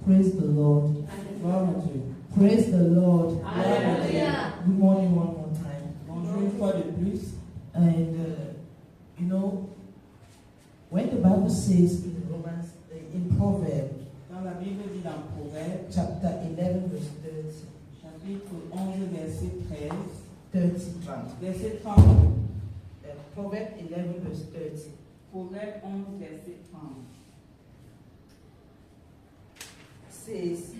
Praise the Lord. Praise the Lord. Hallelujah. Good morning one more time. Bonjour une fois de plus. And when the Bible says in Proverbs, Dans la Bible dit dans Proverbes, chapter 11, verse 30, chapitre 11, verset 13, 30, verset 30. Proverbs 11, verse 30. Proverbes 11, verset 30. Says,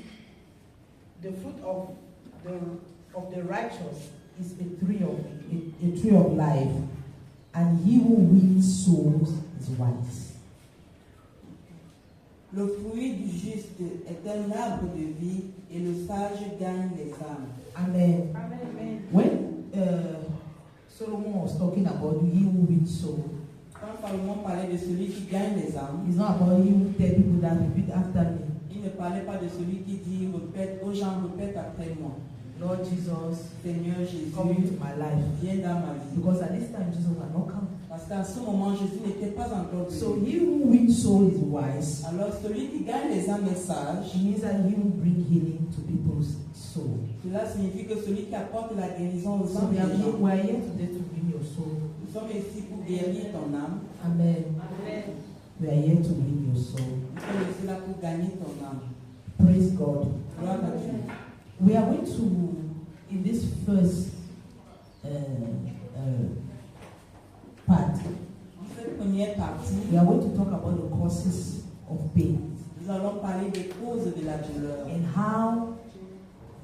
the fruit of the righteous is a tree of life, and he who wins souls is wise. Le fruit du juste est un arbre de vie, et le sage gagne les âmes. Amen. Amen. When Solomon was talking about he who wins souls, Quand Salomon parlait de celui qui gagne les âmes, it's not about he who tell people that repeat after me. il ne parlait pas de celui qui dit répète aux gens, répète après moi. Lord Jesus, Seigneur Jésus, come into my life. viens dans ma vie. Because at this time Jesus had not come. Parce qu'à ce moment, Jésus n'était pas encore venu. So he who wins soul is wise. Alors celui qui gagne les âmes est sage. It means that he will bring healing to people's soul. Cela signifie que celui qui apporte la guérison aux So âmes we des gens. are here today to win your soul. Nous sommes ici pour guérir ton âme. Amen. Amen. We are here to win your soul. Nous sommes ici là pour gagner ton âme. Praise God. Gloire à Dieu. We are going to, in this first part, Dans cette première partie, we are going to talk about the causes of pain nous allons parler des causes de la douleur and how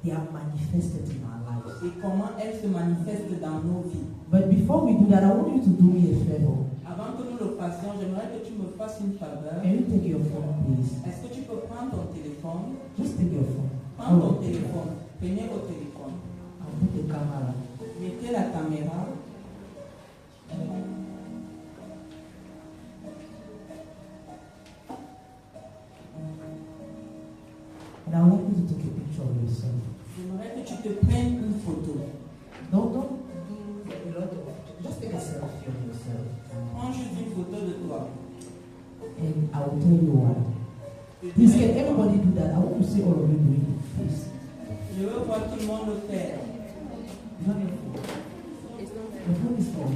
they are manifested in our lives. et comment elles se manifestent dans nos vies. But before we do that, I want you to do me a favor. Avant que nous le fassions, j'aimerais que tu me fasses une faveur. Can you take your phone, please? Est-ce que tu peux prendre ton téléphone? Just take your phone. Prends ton téléphone. Prenez votre téléphone. I'll put the camera. Mettez la caméra. And I want you to take a picture of yourself. J'aimerais que tu te prennes une photo. Don't do a lot of. Just take a selfie of yourself. Prends juste une photo de toi. And I will tell you why. Please, can everybody do that? I want to see all of you doing it. Please. Je veux voir tout le monde le faire. You have your phone? The phone is off.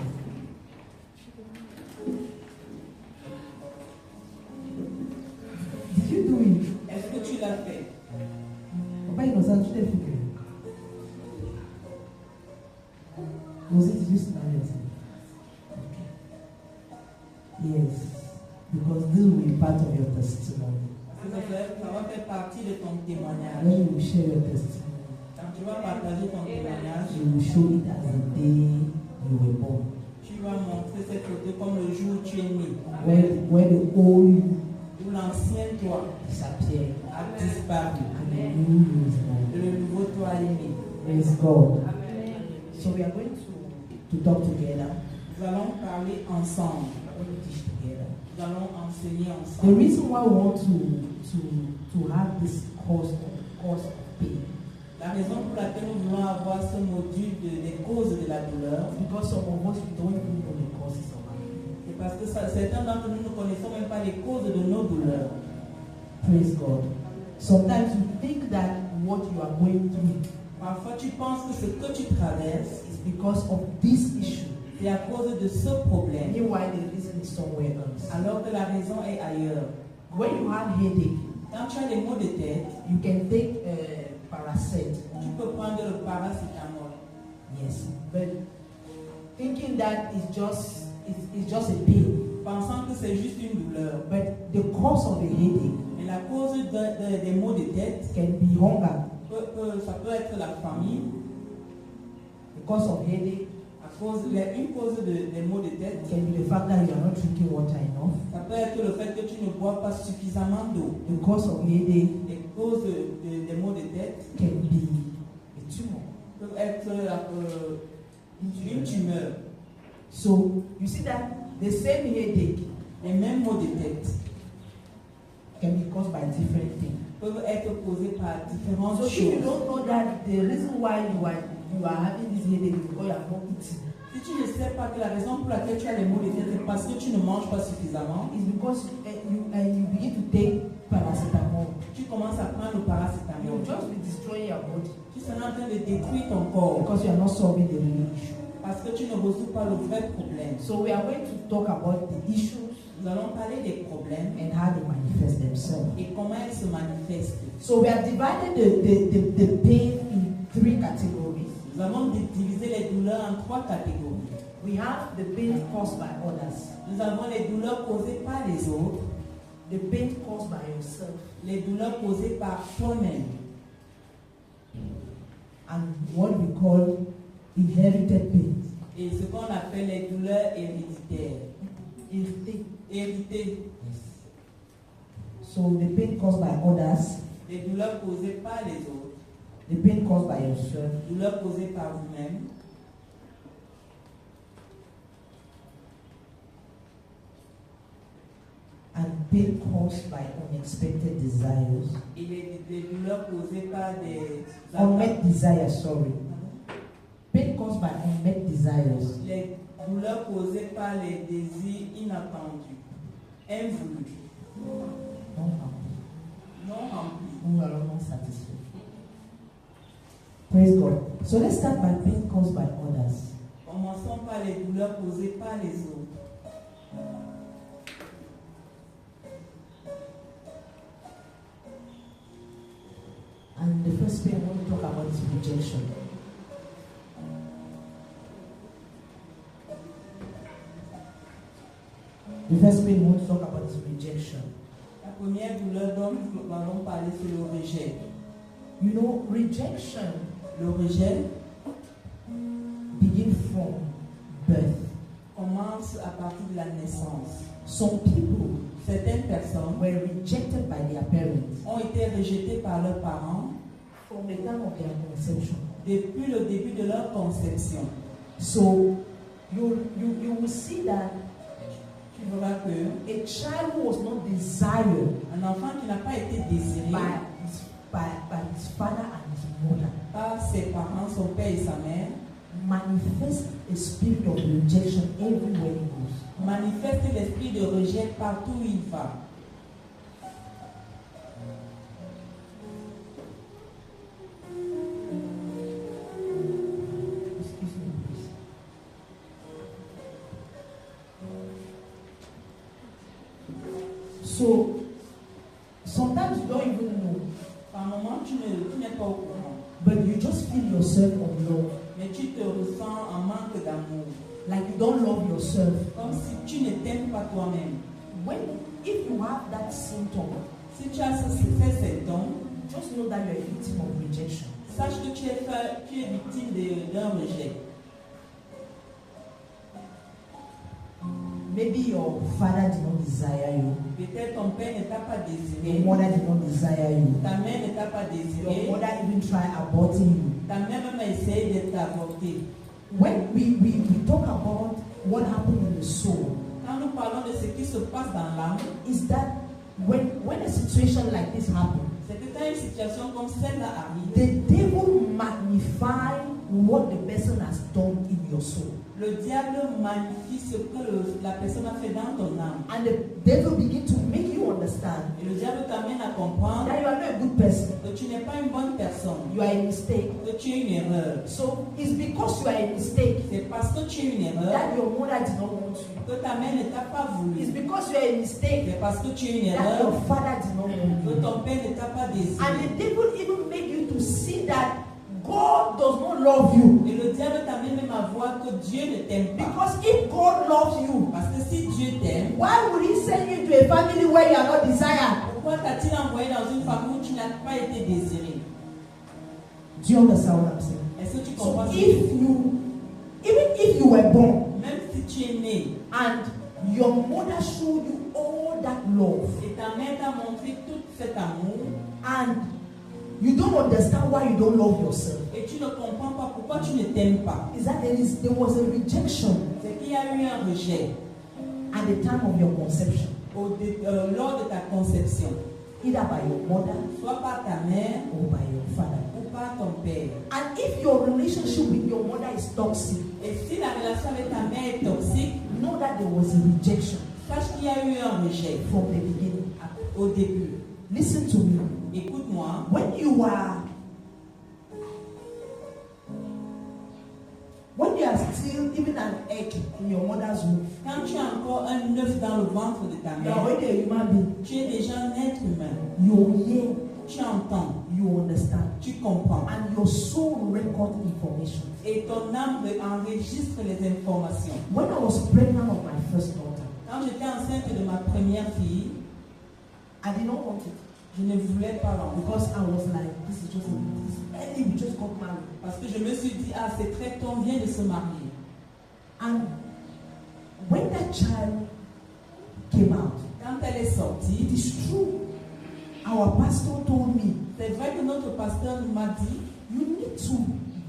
Did you do it? Est-ce que tu l'as fait? Papa Innocent, tu t'es figuré. Was it just nice? Yes. Because this will be part of your testimony. Ça va faire partie de ton témoignage. When you will share your testimony, Quand tu vas partager ton témoignage, you will show it as the day you were born. tu vas montrer cette photo comme le jour où tu es né. Where the old you Où l'ancien toi disappeared a disparu. and the new you is born. Et le nouveau toi est né. Praise God. So we are going to talk together. Nous allons parler ensemble. We are going to teach together. Nous allons enseigner The ensemble. reason why we want to have this cause of pain La raison pour laquelle nous voulons avoir ce module des causes de la douleur, is because some of us we don't even know the causes of our pain. c'est parce que certains d'entre nous ne connaissons même pas les causes de nos douleurs. Praise God. Sometimes you think that what you are going through Parfois, tu penses que ce que tu traverses, is because of this issue. c'est à cause de ce problème, Meanwhile, the reason is somewhere else. alors que la raison est ailleurs. When you have headache, Quand tu as des maux de tête, you can take Paracet. tu peux prendre le paracétamol. Yes, but thinking that it's just a pain. Pensant que c'est juste une douleur. But the cause of the headache Mais la cause des maux de tête, can be hunger. ça peut être la famine. The cause of headache Une cause des maux de tête, can be the fact that you are not drinking water enough. ça peut être le fait que tu ne bois pas suffisamment d'eau. The cause of headache Les causes des maux de tête can be a tumor. peuvent être une tumeur. So you see that the same headache Les mêmes maux de tête can be caused by different things. peuvent être causés par différentes So if you choses. don't know that the reason why you are having this headache is because you are not eating, Si tu ne sais pas que la raison pour laquelle tu as les maux de tête c'est parce que tu ne manges pas suffisamment, it's because you begin to take paracetamol. tu commences à prendre prendre le you paracétamol. will just be destroying your body Tu seras en train de détruire ton corps because you are not solving the real issue. parce que tu ne résous pas le vrai problème. So we are going to talk about the issues Nous allons parler des problèmes and how they manifest themselves. et comment elles se manifestent. So we have divided the pain in 3 categories. Nous avons divisé les douleurs en 3 catégories. We have the pain caused by others, Nous avons les douleurs causées par les autres, the pain caused by yourself, les douleurs causées par toi-même and what we call inherited pains. et ce qu'on appelle les douleurs héréditaires. Héritées. So the pain caused by others, Les douleurs causées par les autres, the pain caused by yourself, douleurs causées par vous-même, and pain caused by unexpected desires. et les douleurs causées par des Unmet desires, sorry. Pain caused by unmet desires. les douleurs causées par les désirs inattendus, invoulus, Non happy. non remplis. Who are not satisfied. Praise God. So let's start by pain caused by others. Commençons par les douleurs causées par les autres. And the first pain I want to talk about is rejection. The first pain we want to talk about is rejection. La première douleur dont nous allons parler, c'est le rejet. You know, rejection Le rejet begins from birth. commence à partir de la naissance. Some people Certaines personnes were rejected by their parents ont été rejetées par leurs parents from the time of their conception. depuis le début de leur conception. So you will see that Tu verras que a child who was not desired un enfant qui n'a pas été désiré by his father and his mother par ses parents, son père et sa mère, manifests a spirit of rejection everywhere he goes. manifeste l'esprit de rejet partout où il va. Excuse me, please. So sometimes you don't even know, Par moment, tu n'es pas au courant, but you just feel yourself unloved. mais tu te ressens en manque d'amour, Like you don't love yourself. comme si tu ne t'aimes pas toi-même. If you have that symptom, Si tu as ces symptômes, just know that you are a victim of rejection. sache que tu es victime d'un rejet. Maybe your father did not desire you. Peut-être ton père ne t'a pas désiré, Your mother did not desire you. ta mère ne t'a pas désiré, Your mother even tried aborting you. ta mère même a essayé de t'avorter. When we talk about what happened in the soul, Quand nous parlons de ce qui se passe dans l'âme, is that when a situation like this happens, c'est que quand une situation comme celle-là arrive, the devil magnifies what the person has done in your soul. le diable magnifie ce que la personne a fait dans ton âme. And the devil begins to make you understand Et le diable t'amène à comprendre that you are not a good person. que tu n'es pas une bonne personne, You are a mistake. que tu es une erreur. So it's because you are a mistake C'est parce que tu es une erreur that your mother did not want you. que ta mère ne t'a pas It's voulu. because you are a mistake C'est parce que tu es une that erreur your father did not want que you. ton père ne t'a pas And désiré. the devil even make you to see that God does not love you. Et le diable t'amène même à voir que Dieu ne t'aime pas. Because if God loves you, Parce que si Dieu t'aime, why would He send you to a family where you are not desired? pourquoi t'a-t-il envoyé dans une famille où tu n'as pas été désiré? Do you understand what I'm saying? Est-ce que tu So comprends ce que je dis? even if you were born Même si tu es né and your mother showed you all that love et ta mère t'a montré tout cet amour and you don't understand why you don't love yourself, et tu ne comprends pas pourquoi tu ne t'aimes pas, is that there was a rejection c'est qu'il y a eu un rejet at the time of your conception, lors de ta conception, either by your mother soit par ta mère or by your father. ou par ton père. And if your relationship with your mother is toxic, Et si la relation avec ta mère est toxique, know that there was a rejection sache qu'il y a eu un rejet from the beginning. au début. Listen to me. Écoute-moi, you are still even an egg in your mother's womb, Quand tu as encore un œuf dans le ventre de ta you are mère, already a human being. tu es déjà un être humain. You hear, Tu entends, you understand, tu comprends. and your soul record information. Et ton âme enregistre les informations. When I was pregnant of my first daughter, Quand j'étais enceinte de ma première fille, I did not want it je ne voulais pas l'enfant. because I was like, this is just early, we just got married. Parce que je me suis dit, ah, c'est très tôt, on vient de se marier. And when that child came out, Quand elle est sortie, it is true. Our pastor told me, c'est vrai que notre pasteur m'a dit, you need to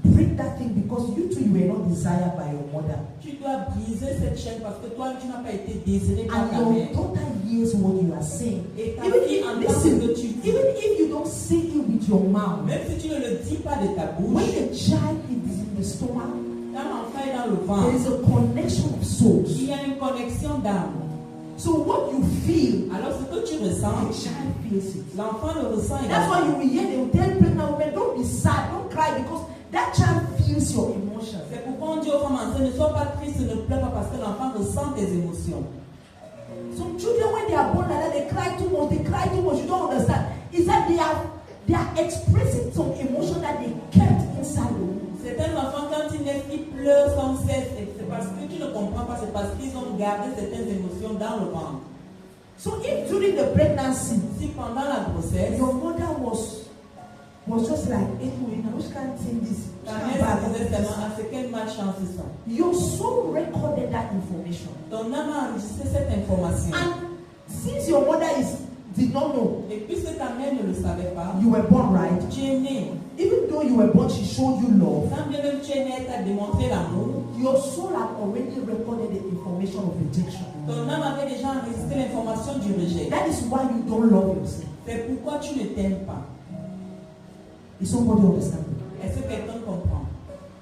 break that thing because you too, you were not desired by your mother. tu dois briser cette chaîne parce que toi, tu n'as pas été désiré par ta And your mère. daughter hears what you are saying. Et ta Even fille if, entend ce listen, que tu dis. even if you don't say it with your mouth, Même si tu ne le dis pas de ta when bouche, the child is in the stomach, quand l'enfant est dans le there ventre, is a connection of souls. il y a une connexion d'âme. So what you feel, Alors ce que tu the ressens, child feels it. l'enfant le ressent That's également. why you will hear they will tell pregnant women, don't be sad, don't cry, because that child feels your emotions. C'est pourquoi on dit aux femmes enceintes, ne sois pas triste, ne pleure pas parce que l'enfant ressent tes émotions. Some children, when they are born like that, they cry too much, you don't understand. Is that they are expressing some emotion that they kept inside the womb. Certains enfants, quand ils naissent, ils pleurent sans cesse. Et c'est parce que tu ne comprends pas, c'est parce qu'ils ont gardé certaines émotions dans le ventre. So if during the pregnancy, Si pendant la grossesse, your mother was just like, hey, which can't say this. ta mère se disait seulement, ah, c'est quelle malchance ça. Your soul recorded that information. Ton âme a enregistré cette information. And since your mother did not know, Et puisque ta mère ne le savait pas, you were born right. tu es né. Even though you were born, she showed you love. Quand bien même tu es né, tu as démontré l'amour. Your soul had already recorded the information of rejection. Ton âme avait déjà enregistré l'information du rejet. That is why you don't love yourself. C'est pourquoi tu ne t'aimes pas. Is somebody understanding? Est-ce que quelqu'un comprend?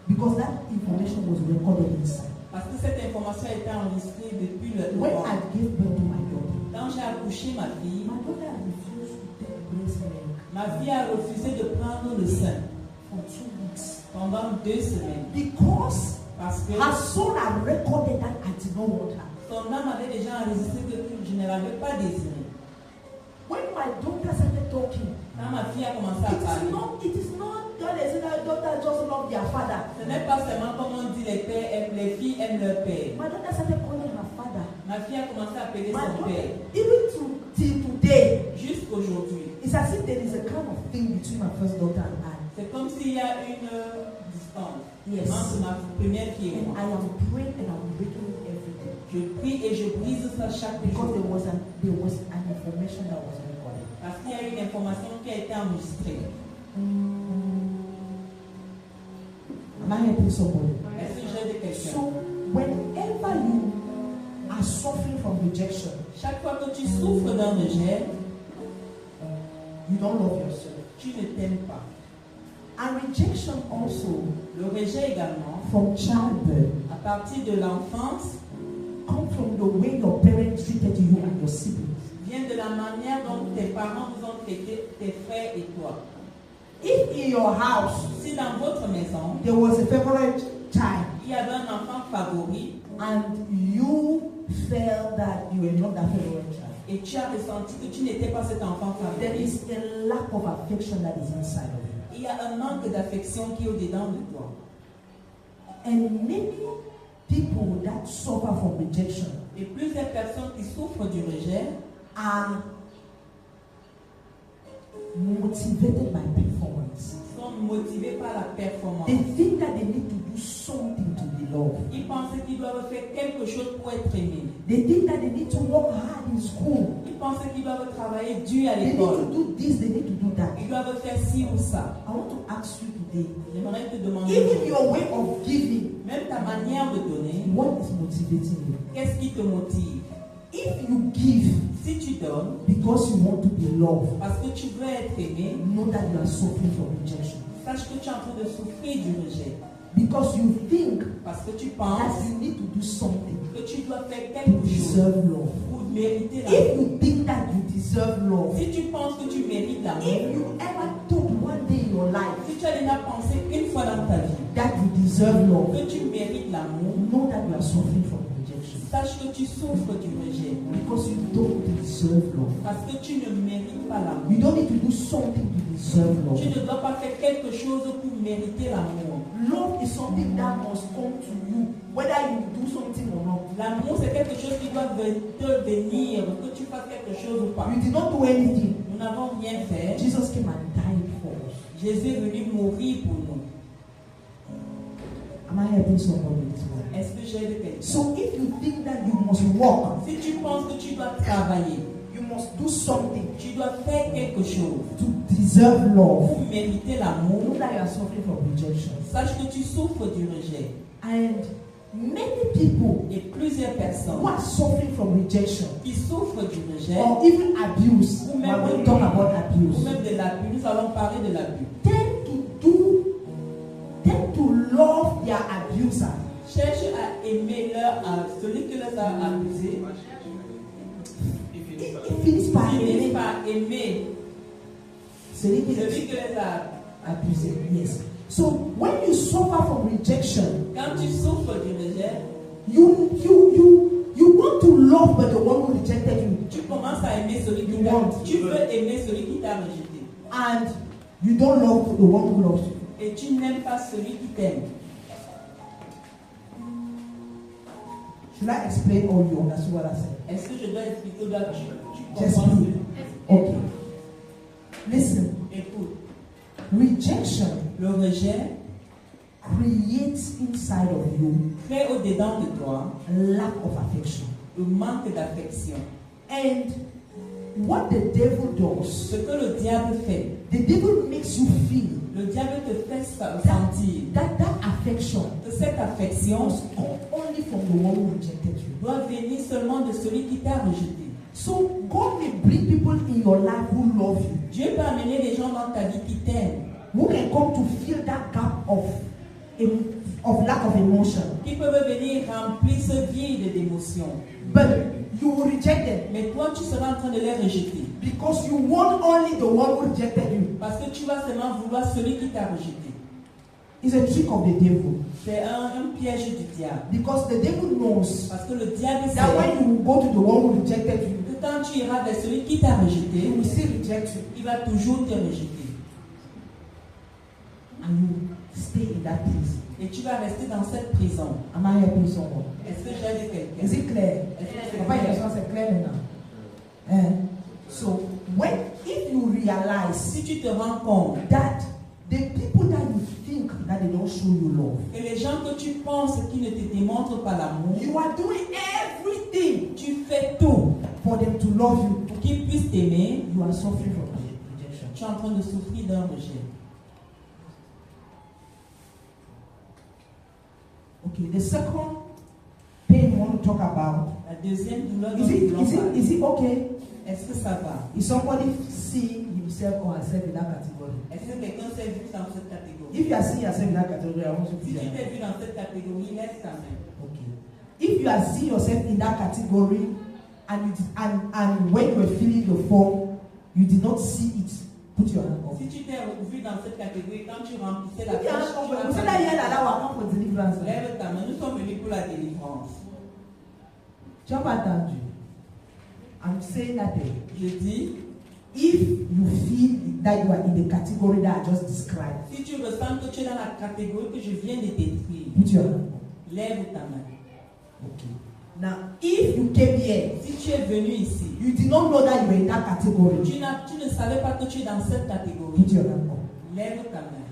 Because that information was recorded inside. Parce que cette information a été enregistrée depuis le When ventre. I gave birth to my daughter, Quand j'ai accouché ma fille, my daughter refused to take breast milk ma fille a refusé de prendre le sein for 2 weeks pendant 2 semaines. because Parce que her soul had recorded that I did not want her. son âme avait déjà enregistré que je ne l'avais pas désiré. When my daughter started talking, Quand ma fille a commencé à parler, it is not that they say that daughter just love their father. ce n'est pas seulement comme on dit les pères aiment, les filles aiment leur père. My daughter started calling her father. Ma fille a commencé à appeler My son daughter, père. even till today, Jusqu'aujourd'hui. it's as if there is a kind of thing between my first daughter and I. C'est comme s'il y a une distance Yes. entre ma première fille et And moi. I am praying and I'm breaking it every day. Je prie et je brise ça chaque Because jour. there was an information that was recorded. Parce qu'il y a une information qui a été enregistrée. Am I helping somebody? Est-ce que j'aide quelqu'un? So whenever you are suffering from rejection, Chaque fois que tu souffres d'un rejet, you don't love yourself. tu ne t'aimes pas. And rejection also Le rejet également, from childbirth à partir de l'enfance, come from the way your parents treated you and your siblings. vient de la manière dont tes parents vous ont traité, tes frères et toi. If in your house Si dans votre maison, there was a favorite child il y avait un enfant favori and you felt that you were not that favorite child, et tu as ressenti que tu n'étais pas cet enfant there favori, is a lack of affection that is inside of you. il y a un manque d'affection qui est au-dedans de toi. And many people that suffer from rejection Et plusieurs personnes qui souffrent du rejet are motivated by performance. sont motivés par la performance. They think that they need to do something to be loved. Ils pensent qu'ils doivent faire quelque chose pour être aimés. They think that they need to work hard in school. Ils pensent qu'ils doivent travailler dur à They need l'école. to do this, they need to do that. Ils doivent faire ci ou ça. I want to ask you today, J'aimerais te demander, even your way of giving, même ta manière de donner, what is motivating you? qu'est-ce qui te motive? If you give Si tu donnes because you want to be loved, parce que tu veux être aimé, know that you are suffering from rejection. sache que tu es en train de souffrir du rejet. Because you think Parce que tu that penses you need to do something que tu dois faire to quelque chose deserve love. pour mériter If l'amour. you think that you deserve love, Si tu penses que tu mérites if l'amour, you ever thought one deserve love, que tu mérites l'amour, know that you are suffering from rejection. sache que tu souffres du rejet. Because you don't deserve love. Parce que tu ne mérites pas l'amour. You don't need to do something to deserve love. Tu ne dois pas faire quelque chose pour mériter l'amour. Love is something that must come to you, whether you do something or not. L'amour, c'est quelque chose qui doit te venir, que tu fasses quelque chose ou pas. You did not do anything. Nous n'avons rien fait. Jesus came and died for us. Jésus est venu mourir pour nous. Am I helping somebody this morning? Est-ce que j'aide quelqu'un? So if you think that you must work, Si tu penses que tu dois travailler, you must do something tu dois faire quelque chose to deserve love, pour mériter know l'amour, that you are suffering from rejection. sache que tu souffres du rejet. And many people Et plusieurs personnes who are suffering from rejection qui souffrent du rejet, or even abuse, Ou we même- are going to talk about ou abuse, même de l'abus, nous allons parler de l'abus, tend to love their abuser. cherche à aimer celui qui les a abusés, It finit par finissent aimer par aimer celui qui celui les qui les a. a abusé. Yes. So when you suffer from rejection, Quand tu souffres du rejet, you want to love but the one who rejected you, tu commences à aimer celui qui You t'a. want. Tu veux aimer celui qui t'a rejeté. and you don't love the one who loves you. Et tu n'aimes pas celui qui t'aime. Should I explain or you understand what I said? Est-ce que je dois expliquer ou tu Just comprends? me. Okay. Listen. Écoute, Rejection le rejet creates inside of you crée au-dedans de toi lack of affection. le manque d'affection. And what the devil does, Ce que le diable fait, the devil makes you feel le diable te fait sentir that affection que cette affection must come only from the one who rejected you. doit venir seulement de celui qui t'a rejeté. So God may bring people in your life who love you, Dieu peut amener des gens dans ta vie qui t'aiment, who can come to fill that gap of lack of emotion. qui peuvent venir remplir ce vide d'émotions. But you will reject them Mais toi, tu seras en train de les rejeter. because you want only the one who rejected you. Parce que tu vas seulement vouloir celui qui t'a rejeté. It's a trick of the devil. C'est un piège du diable. Because the devil knows Parce que le diable that sait when you go to the one who rejected you, que quand tu iras vers celui qui t'a he rejeté, will still reject you. il va toujours te rejeter. And you stay in that place. Et tu vas rester dans cette prison. Am I helping someone? Est-ce que j'aide quelqu'un? Is it clear? Est-ce que c'est Papa, clair? il c'est clair maintenant. So, if you realize Si tu te rends compte that the people that you think that they don't show you love, que les gens que tu penses qui ne te démontrent pas l'amour, you are doing everything tu fais tout for them to love you, pour qu'ils puissent t'aimer, you are suffering from rejection. tu es en train de souffrir d'un rejet. Okay, the second pain we want to talk about, La deuxième douleur dont is nous voulons it parler, okay? est-ce que ça va? Is somebody seeing himself or herself in that category? Est-ce que quelqu'un s'est vu dans cette catégorie? If you are seeing yourself in that category, I want you to Si be tu there. t'es vu dans cette catégorie, laisse ta main. Okay. If you are seeing yourself in that category and when you were filling the form, you did not see it, put your hand up. Si tu t'es vu dans cette catégorie, quand tu remplissais la Put your hand fiche, up. We say that here that I come for deliverance. lève ta main. Nous sommes venus pour la délivrance. Tu n'as pas entendu. I'm saying that Je dis, if you feel that you are in the category that I just described, si tu ressens que tu es dans la catégorie que je viens de décrire, put your hand up. lève ta main. Okay. Now, if you came here, Si tu es venu ici, you did not know that you were in that category, tu ne savais pas que tu es dans cette catégorie, put your hand up. lève ta main.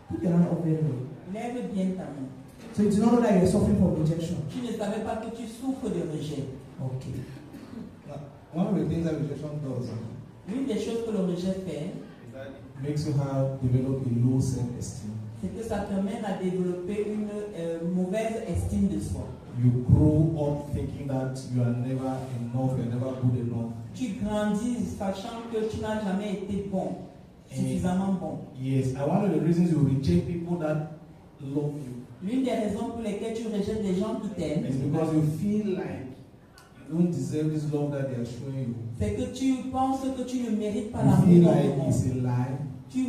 Put your hand up very low. Lève bien ta main. So you did not know that you were suffering from rejection. Tu ne savais pas que tu souffres de rejet. Okay. One of the things that rejection does L'une des choses que le rejet fait, makes you have develop a low self-esteem. c'est que ça te mène à développer une mauvaise estime de soi. You grow up thinking that you are never enough, you are never good enough. Tu grandis sachant que tu n'as jamais été bon, suffisamment bon. Yes, and one of the reasons you reject people that love you L'une des raisons pour lesquelles tu rejettes les gens qui t'aiment, is because you feel like you don't deserve this love that they are showing you. c'est que tu penses que tu ne mérites pas You l'amour. feel dans le like monde. it's a lie. Tu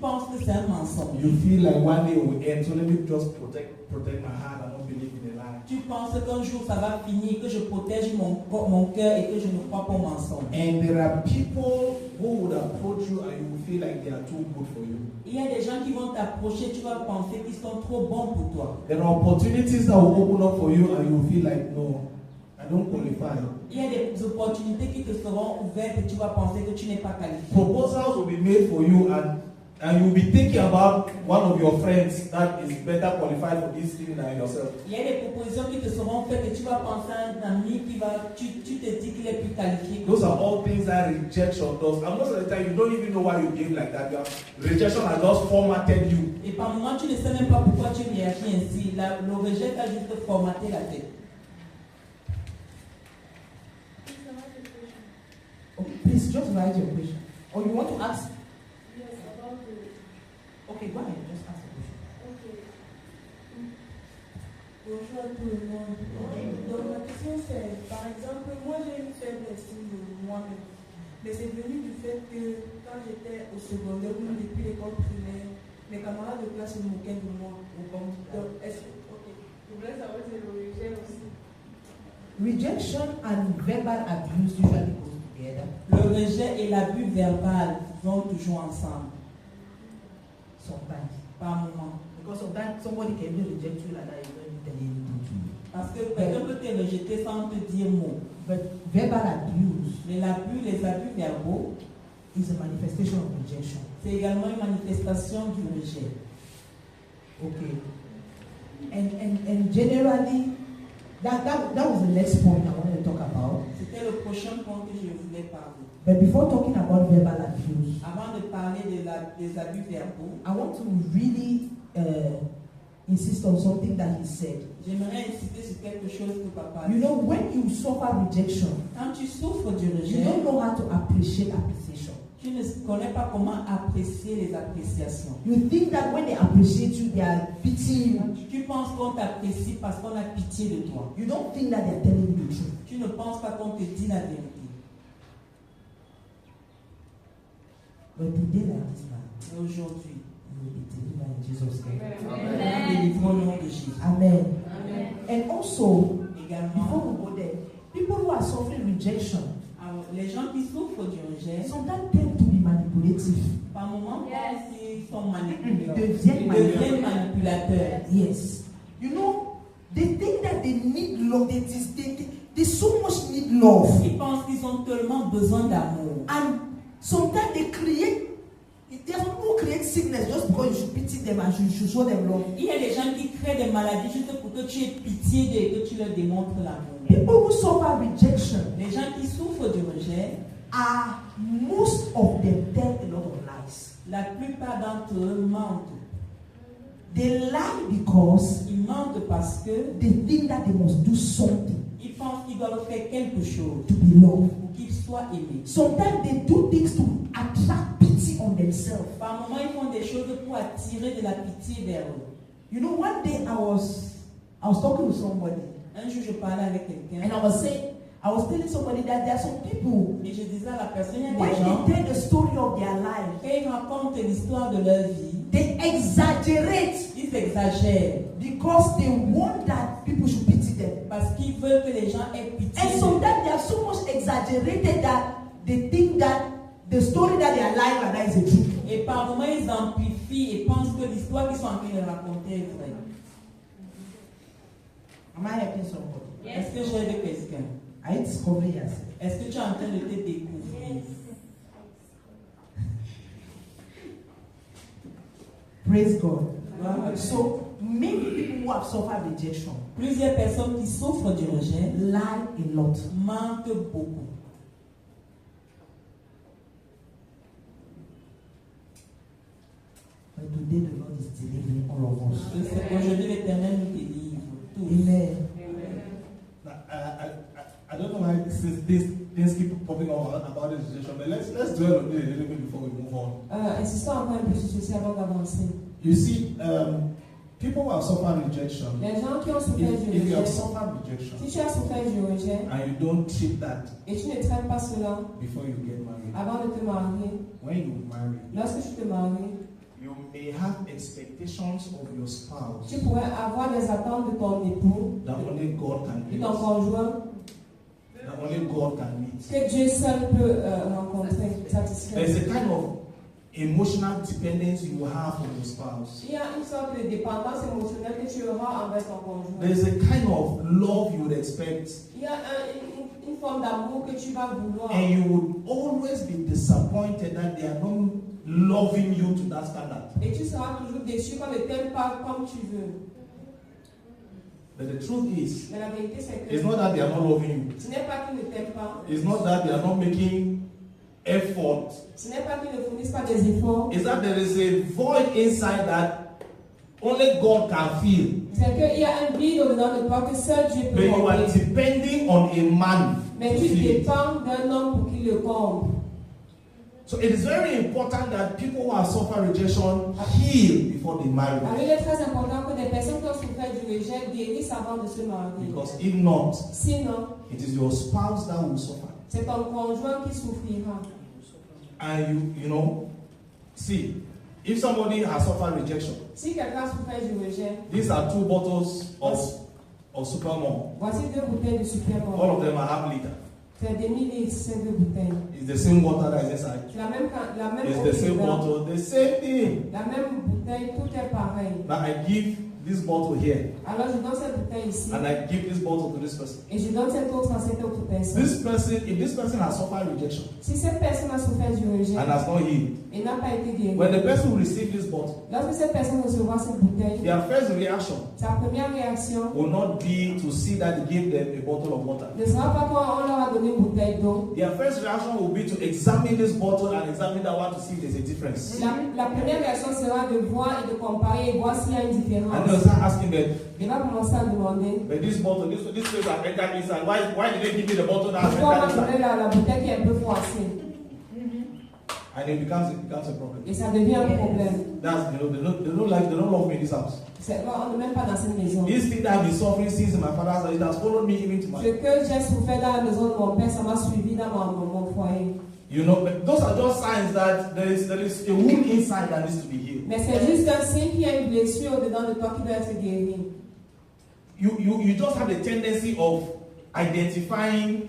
penses que c'est un mensonge. You feel like one day it will end, so let me just protect my heart and not believe in a lie. Tu penses qu'un jour ça va finir, que je protège mon cœur et que je ne crois pas au mensonge. And there are people who would approach you and you will feel like they are too good for you. Il y a des gens qui vont t'approcher, tu vas penser qu'ils sont trop bons pour toi. There are opportunities that will open up for you and you will feel like, no, I don't qualify. Il y a des opportunités qui te seront ouvertes et tu vas penser que tu n'es pas qualifié. Proposals will be made for you and you will be thinking about one of your friends that is better qualified for this thing than yourself. Il y a des propositions qui te seront faites et tu vas penser à un ami qui va, tu te dis qu'il est plus qualifié. Those are all things that rejection does. And most of the time, you don't even know why you behave like that. Rejection has just formatted you. Et par moments, tu ne sais même pas pourquoi tu réagis ainsi. Le rejet a juste formaté la tête. Okay, please just write your question. Or you want to ask? Yes, about the... Okay, go ahead. Just ask the question. Ok. Bonjour à tout le monde. Donc ma question c'est, par exemple, moi j'ai une faible estime de moi-même. Mais c'est venu du fait que quand j'étais au secondaire ou depuis l'école primaire, mes camarades de classe se moquaient de moi. Donc, est-ce que... Ok. Je voulais savoir si le rejet aussi. Rejection and verbal abuse usually go together. Le rejet et l'abus verbal vont toujours ensemble. Sometimes. Par moment. Because sometimes somebody can even reject you like that, you don't even tell anything to you. Parce que quelqu'un peut te rejeter sans te dire mot. But verbal abuse Mais l'abus, les abus verbaux, is a manifestation of rejection. c'est également une manifestation du rejet. Okay. And generally, that was the next point I wanted to talk about. C'était le prochain point que je voulais parler. But before talking about verbal abuse, Avant de parler des abus verbaux, I want to really insist on something that he said. j'aimerais insister sur quelque chose que papa a You dit. know, when you suffer rejection, Quand tu souffres du you rejet, don't know how to appreciate appreciation. tu ne connais pas comment apprécier les appréciations. You think that when they appreciate you, they are pitying you. Tu penses qu'on t'apprécie parce qu'on a pitié de toi. You don't think that they are telling you the truth. Tu ne penses pas qu'on te dit la vérité. But today, like this man, Mais aujourd'hui, you will be delivered in Jesus' name. délivrons au nom de Jésus. Amen. And also, Également, before we go there, people who are suffering rejection alors, les gens qui souffrent du rejet, sometimes tend to be manipulative. par moments, Yes. ils sont manipulateurs. Ils deviennent Deviennent manipulateurs. Yes. You know, they think that they need love. They so much need love. Ils pensent qu'ils ont tellement besoin d'amour. And sometimes they create, there's some people who create sickness just because you should pity them and you should show them love. Il y a des gens qui créent des maladies juste pour que tu aies pitié d'eux et que tu leur démontres l'amour. People who suffer rejection Les gens qui souffrent du rejet, are most of them tell a lot of lies. la plupart d'entre eux mentent. They lie because Ils mentent parce que they think that they must do something ils pensent qu'ils doivent faire quelque chose to be loved. pour qu'ils soient aimés. Sometimes they do things to attract pity on themselves. Par moments, ils font des choses pour attirer de la pitié vers eux. You know, one day I was talking to somebody Un jour, je parlais avec quelqu'un and I was telling somebody that there are some people et je disais à la personne, il y a when des gens, they tell the story of their life, quand ils racontent l'histoire de leur vie, they exaggerate ils exagèrent because they want that people should pity them. parce qu'ils veulent que les gens aient pitié And d'eux. sometimes they are so much exaggerated that they think that the story that they are lying about is the truth. Et par moments, ils amplifient et pensent que l'histoire qu'ils sont en train de raconter est vraie. Am I helping somebody? Est-ce que j'aide quelqu'un? Are you discovering yourself? Est-ce que tu es en train de te découvrir? Praise God. Gloire à Dieu. So many people who have suffered rejection Plusieurs personnes qui souffrent du rejet lie a lot. mentent beaucoup. But today the Lord is delivering all of us. Aujourd'hui, l'Éternel nous délivre tous. Amen. I don't know why these things keep popping up about this rejection, but let's dwell on it a little bit before we move on. Insistons encore un peu sur ceci avant d'avancer. You see, people who have suffered rejection, Les gens qui ont souffert du if you have rejet, suffered rejection si tu as souffert du rejet and you don't treat that et tu ne traites pas cela before you get married, avant de te marier, when you marry, lorsque tu te maries, You may have expectations of your spouse Tu pourrais avoir des attentes de ton époux, that only God can de meet. ton conjoint, That only God can meet. que Dieu seul peut rencontrer, satisfaire. There's a kind of emotional dependence you have on your spouse. Il y a une sorte de dépendance émotionnelle que tu auras envers ton conjoint. There's a kind of love you would expect. Il y a une forme d'amour que tu vas vouloir. And you would always be disappointed that they are not loving you to that standard. Et tu seras toujours déçu quand ne t'aiment pas comme tu veux. But the truth is, Mais la vérité c'est que it's not that they are not loving you. ce n'est pas qu'ils ne t'aiment pas. It's not that they are not making effort. Ce n'est pas qu'ils ne fournissent pas des efforts. It's that there is a void inside that only God can fill. C'est qu'il y a un vide au-dedans de toi que seul Dieu But peut you are combler. depending on a man Mais to tu fill it. dépends d'un homme pour qu'il le comble. So it is very important that people who have suffered rejection heal before they marry. Alors, il est très important que des personnes qui ont souffert du rejet guérissent avant de se marier. Because if not, Sinon, it is your spouse that will suffer. c'est ton conjoint qui souffrira. And you know, see, if somebody has suffered rejection, Si quelqu'un souffert du rejet, these are 2 bottles of Supermall. voici 2 bouteilles de All supermarché. of them are half liter. C'est des millilitres, ces 2 bouteilles. It's the same water that is inside. C'est la même It's eau the qui est same dedans. bottle, the same thing. La même bouteille, tout est pareil. Now I give this bottle here, Alors je donne cette bouteille ici and I give this bottle to this person. et je donne cette autre à cette autre personne. This person, if this person has suffered rejection Si cette personne a souffert du rejet and has not healed, et n'a pas été guérie, when the person will receive this bottle, lorsque cette personne recevra cette bouteille, their first reaction sa première réaction will not be to see that you give them a bottle of water. ne sera pas quand on leur a donné une bouteille d'eau. Their first reaction will be to examine this bottle and examine that one to see if there's a difference. La première réaction sera de voir et de comparer et voir s'il y a une And différence. they'll start asking them, Il va commencer à demander but this bottle, this place has entered inside. Why did they give me the bottle that has pourquoi on va entered donner inside? la bouteille qui est un peu froissée. And it becomes a problem. Et ça devient un problème. That's they don't love me in this house. On n'est même pas dans cette maison. This thing that I've been suffering since my father's house, it has followed me even to Ce my. que j'ai souffert dans la maison de mon père, ça m'a suivi dans mon foyer. You know, but those are just signs that there is a wound inside that needs to be healed. Mais c'est juste un signe qu'il y a une blessure au-dedans de toi qui doit être guérie. You just have the tendency of identifying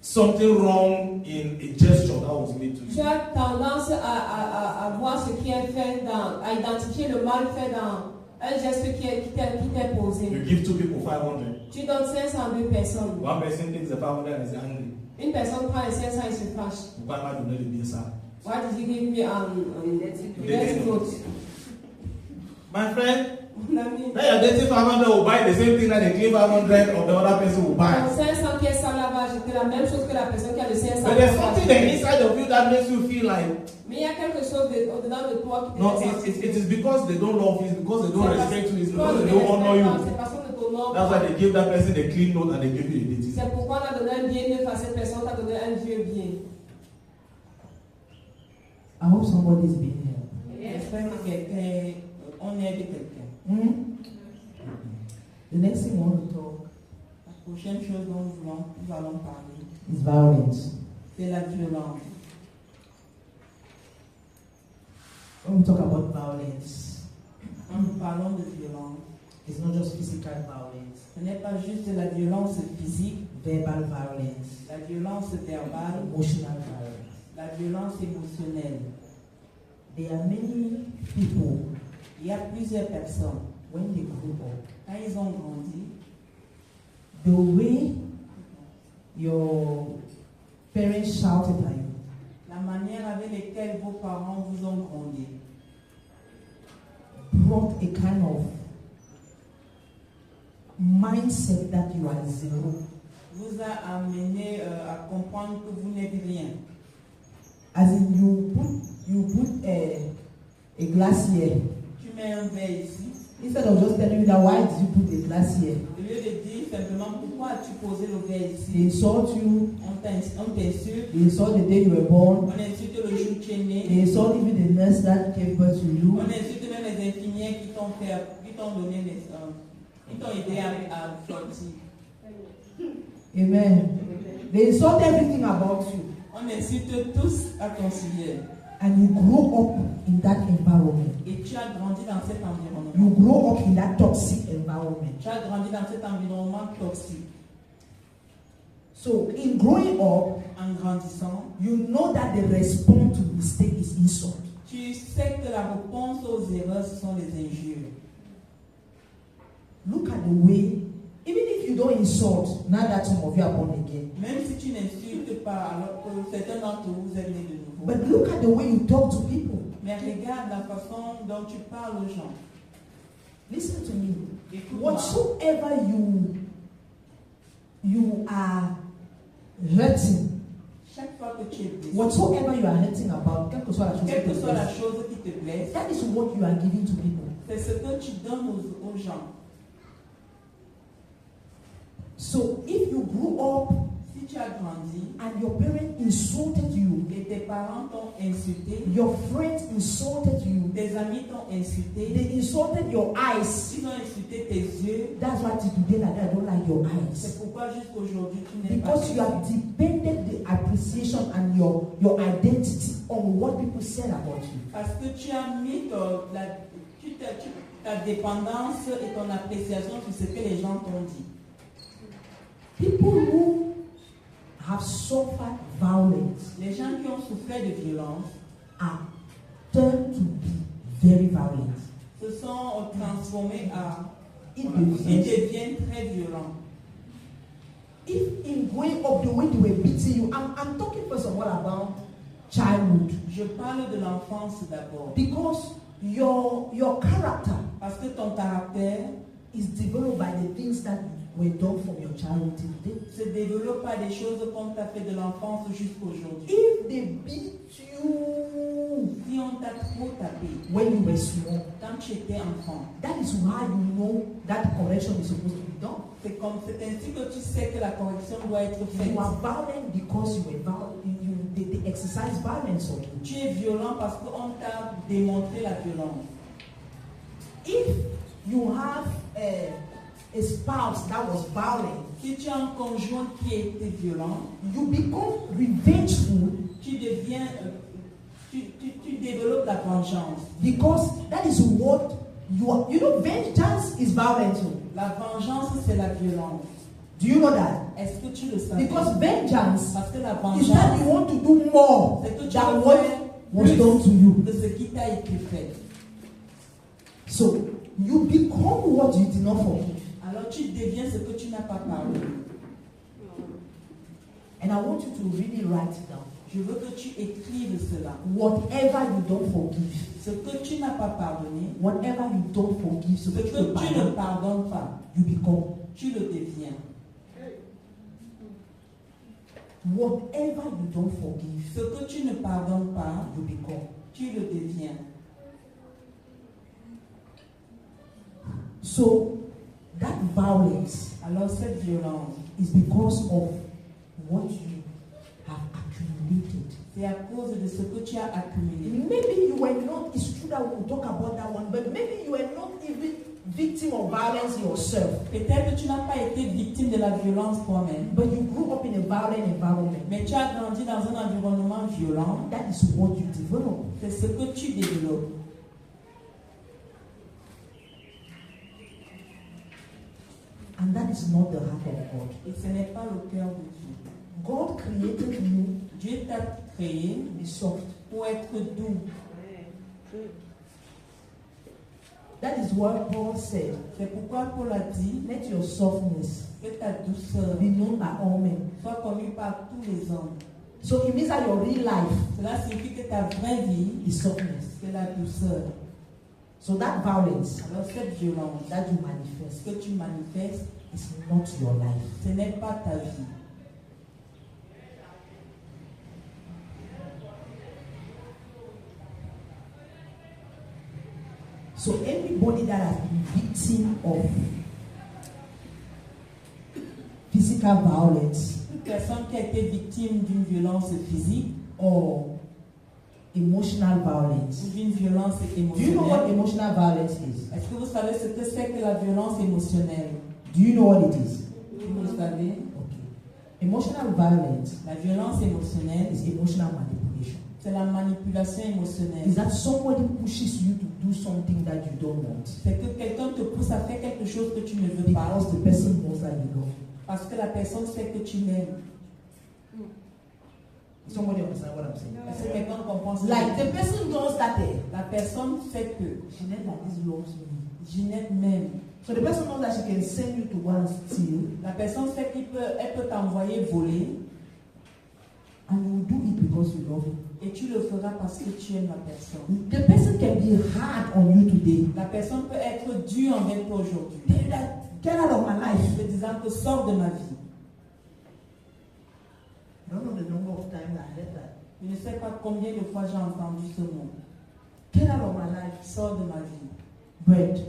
something wrong in a gesture that was made to Tu you. as tendance à voir ce qui est fait à identifier le mal fait dans un geste qui t'est posé. You give 2 people 500. Tu donnes 500 à 2 personnes. One person takes the 500 and is angry. Une personne prend les 500 et se fâche. Why am I doing it being sad? Why did you give me let's vote? My friend, Mon ami, now you're dating 500 will buy the same thing that the clean 500 or the other person will buy. ton 500 qui est sans lavage, c'était la même chose que la personne qui a le 500. But there's something there inside of you that makes you feel like, Mais il y a quelque chose au-dedans de toi qui te no, fait it is because they don't love you, it's because they don't respect you, it's because they C'est don't honor you. parce qu'on ne t'honore That's why pas. they give that person a clean note and they give you a dating. C'est pourquoi on a donné un bien neuf à cette personne, on a donné un vieux bien. I hope somebody is being helped. J'espère que quelqu'un, on aide quelqu'un. The next thing we want to talk La prochaine chose dont nous allons parler, is violence. c'est la violence. When we talk about violence, Quand nous parlons de violence, it's not just physical violence, ce n'est pas juste la violence physique, verbal violence, la violence verbale, emotional violence. la violence émotionnelle. There are many people, Il y a plusieurs personnes, when they grow up, quand ils ont grandi, the way your parents shouted at you, la manière avec laquelle vos parents vous ont grandi brought a kind of mindset that you are zero. vous a amené à comprendre que vous n'êtes rien. As in, you put a glass here. Tu mets un verre ici, Instead of just telling you that, why did you put a glass here? au lieu de dire simplement pourquoi as-tu posé le verre They ici, insult you. on t'insulte, They insult the day you were born. on insulte le jour où tu es né, They insult even the nurse that gave birth to you. on insulte même les infirmières qui t'ont donné qui t'ont aidé à sortir. Amen. They insult everything about you. On insulte tous à ton sujet. And you grow up in that environment. Et tu as grandi dans cet environnement. You grow up in that toxic environment. Tu as grandi dans cet environnement toxique. So in growing up, En grandissant, you know that the response to mistake is insult. tu sais que la réponse aux erreurs, ce sont les injures. Look at the way, even if you don't insult, now that some of you are born again, Même si tu n'insultes pas, alors que certains d'entre vous êtes nés de nouveau. but look at the way you talk to people. Mais regarde la façon dont tu parles aux gens. Listen to me. Écoute-moi. Whatsoever you are hurting, Chaque fois que tu es blessé, whatsoever you are hurting about, quelle que soit la chose quelle qui que te soit la blesse, chose qui te blesse, that is what you are giving to people. c'est ce que tu donnes aux gens. So if you grew up Si tu as grandi and your parents insulted you, et tes parents t'ont insulté, your friends insulted you, tes amis t'ont insulté, they insulted your eyes. ils ont insulté tes yeux, That's why till today like that, I don't like your eyes. c'est pourquoi jusqu'aujourd'hui tu n'es pas. Because you have depended the appreciation and your identity on what people said about you. Parce que tu as mis ta dépendance et ton appréciation sur ce que les gens t'ont dit. People who have suffered violence Les gens qui ont souffert de violence are turned to be very violent. se sont transformés If ils they, deviennent très violents. if in growing up the way they were beating you, I'm talking first of all about childhood. Je parle de l'enfance d'abord. Because your character Parce que ton caractère is developed by the things that were done from your childhood till today. se développe par des choses qu'on t'a fait de l'enfance jusqu'aujourd'hui. If they beat you Si on t'a trop tapé when you were small, quand tu étais enfant, that is why you know that correction is supposed to be done. c'est ainsi que tu sais que la correction doit être faite. You are violent because you were violent. They exercise violence on you. Tu es violent parce qu'on t'a démontré la violence. If you have a spouse that was violent, Si tu as un conjoint qui était violent, you become revengeful tu deviens, tu développes la vengeance. because that is what you are. You know, vengeance is violence. La vengeance, c'est la violence. Do you know that? Est-ce que tu le savais? Because vengeance Parce que la is that you vengeance, want to do more c'est que tu than veux what faire was plus done to you. de ce qui t'a été fait. So you become what you did not forgive. Alors tu deviens ce que tu n'as pas pardonné. And I want you to really write it down. Je veux que tu écrives cela. Whatever you don't forgive, Ce que tu n'as pas pardonné, whatever you don't forgive, ce so que that tu you ne pardon, pardonnes pas, you become. tu le deviens. Whatever you don't forgive, Ce que tu ne pardonnes pas, you become. tu le deviens. So that violence Alors cette violence, is because of what you have accumulated. c'est à cause de ce que tu as accumulé. Maybe you were not, it's true that we'll talk about that one, but maybe you were not even victim of violence yourself. Peut-être que tu n'as pas été victime de la violence toi-même, But you grew up in a violent environment. mais tu as grandi dans un environnement violent. That is what you develop. C'est ce que tu développes. And that is not the heart of God. Et ce n'est pas le cœur de Dieu. God created you Dieu t'a créé to be soft. pour être doux. That is what Paul said. C'est pourquoi Paul a dit Let your softness que ta douceur be known by all men. soit connue par tous les hommes. So it means that your real life Cela signifie que ta vraie vie, is softness. c'est la douceur. So that violence Alors cette violence that you manifest que tu manifestes, is not your life. ce n'est pas ta vie. So anybody that has been victim of physical violence Toute personne qui a été victime d'une violence physique or emotional violence. ou d'une violence Do you know what émotionnelle, emotional violence is? est-ce que vous savez ce que c'est que la violence émotionnelle? Do you know what it is? Vous le savez? Okay. Emotional violence La violence émotionnelle, is emotional manipulation. C'est la manipulation émotionnelle. Is that somebody pushes you to do something that you don't want C'est que quelqu'un te pousse à faire quelque chose que tu ne veux pas. because the person knows that you love. Parce que la personne sait que tu l'aimes. Somebody understand what I'm saying? Est-ce que quelqu'un comprend ça? Like the person knows that La personne sait que Jeanette like this loves me. Ginette m'aime. So the person knows that she can send you to go and steal, La personne sait qu'elle peut t'envoyer voler and you will do it because you love her. et tu le feras parce que tu aimes la personne. The person can be hard on you today. La personne peut être dure envers toi aujourd'hui. Tell you that, get out of my life. En te disant que sors de ma vie. I don't know the number of times I heard that. Je ne sais pas combien de fois j'ai entendu ce mot. Get out of my life. Sors de ma vie. But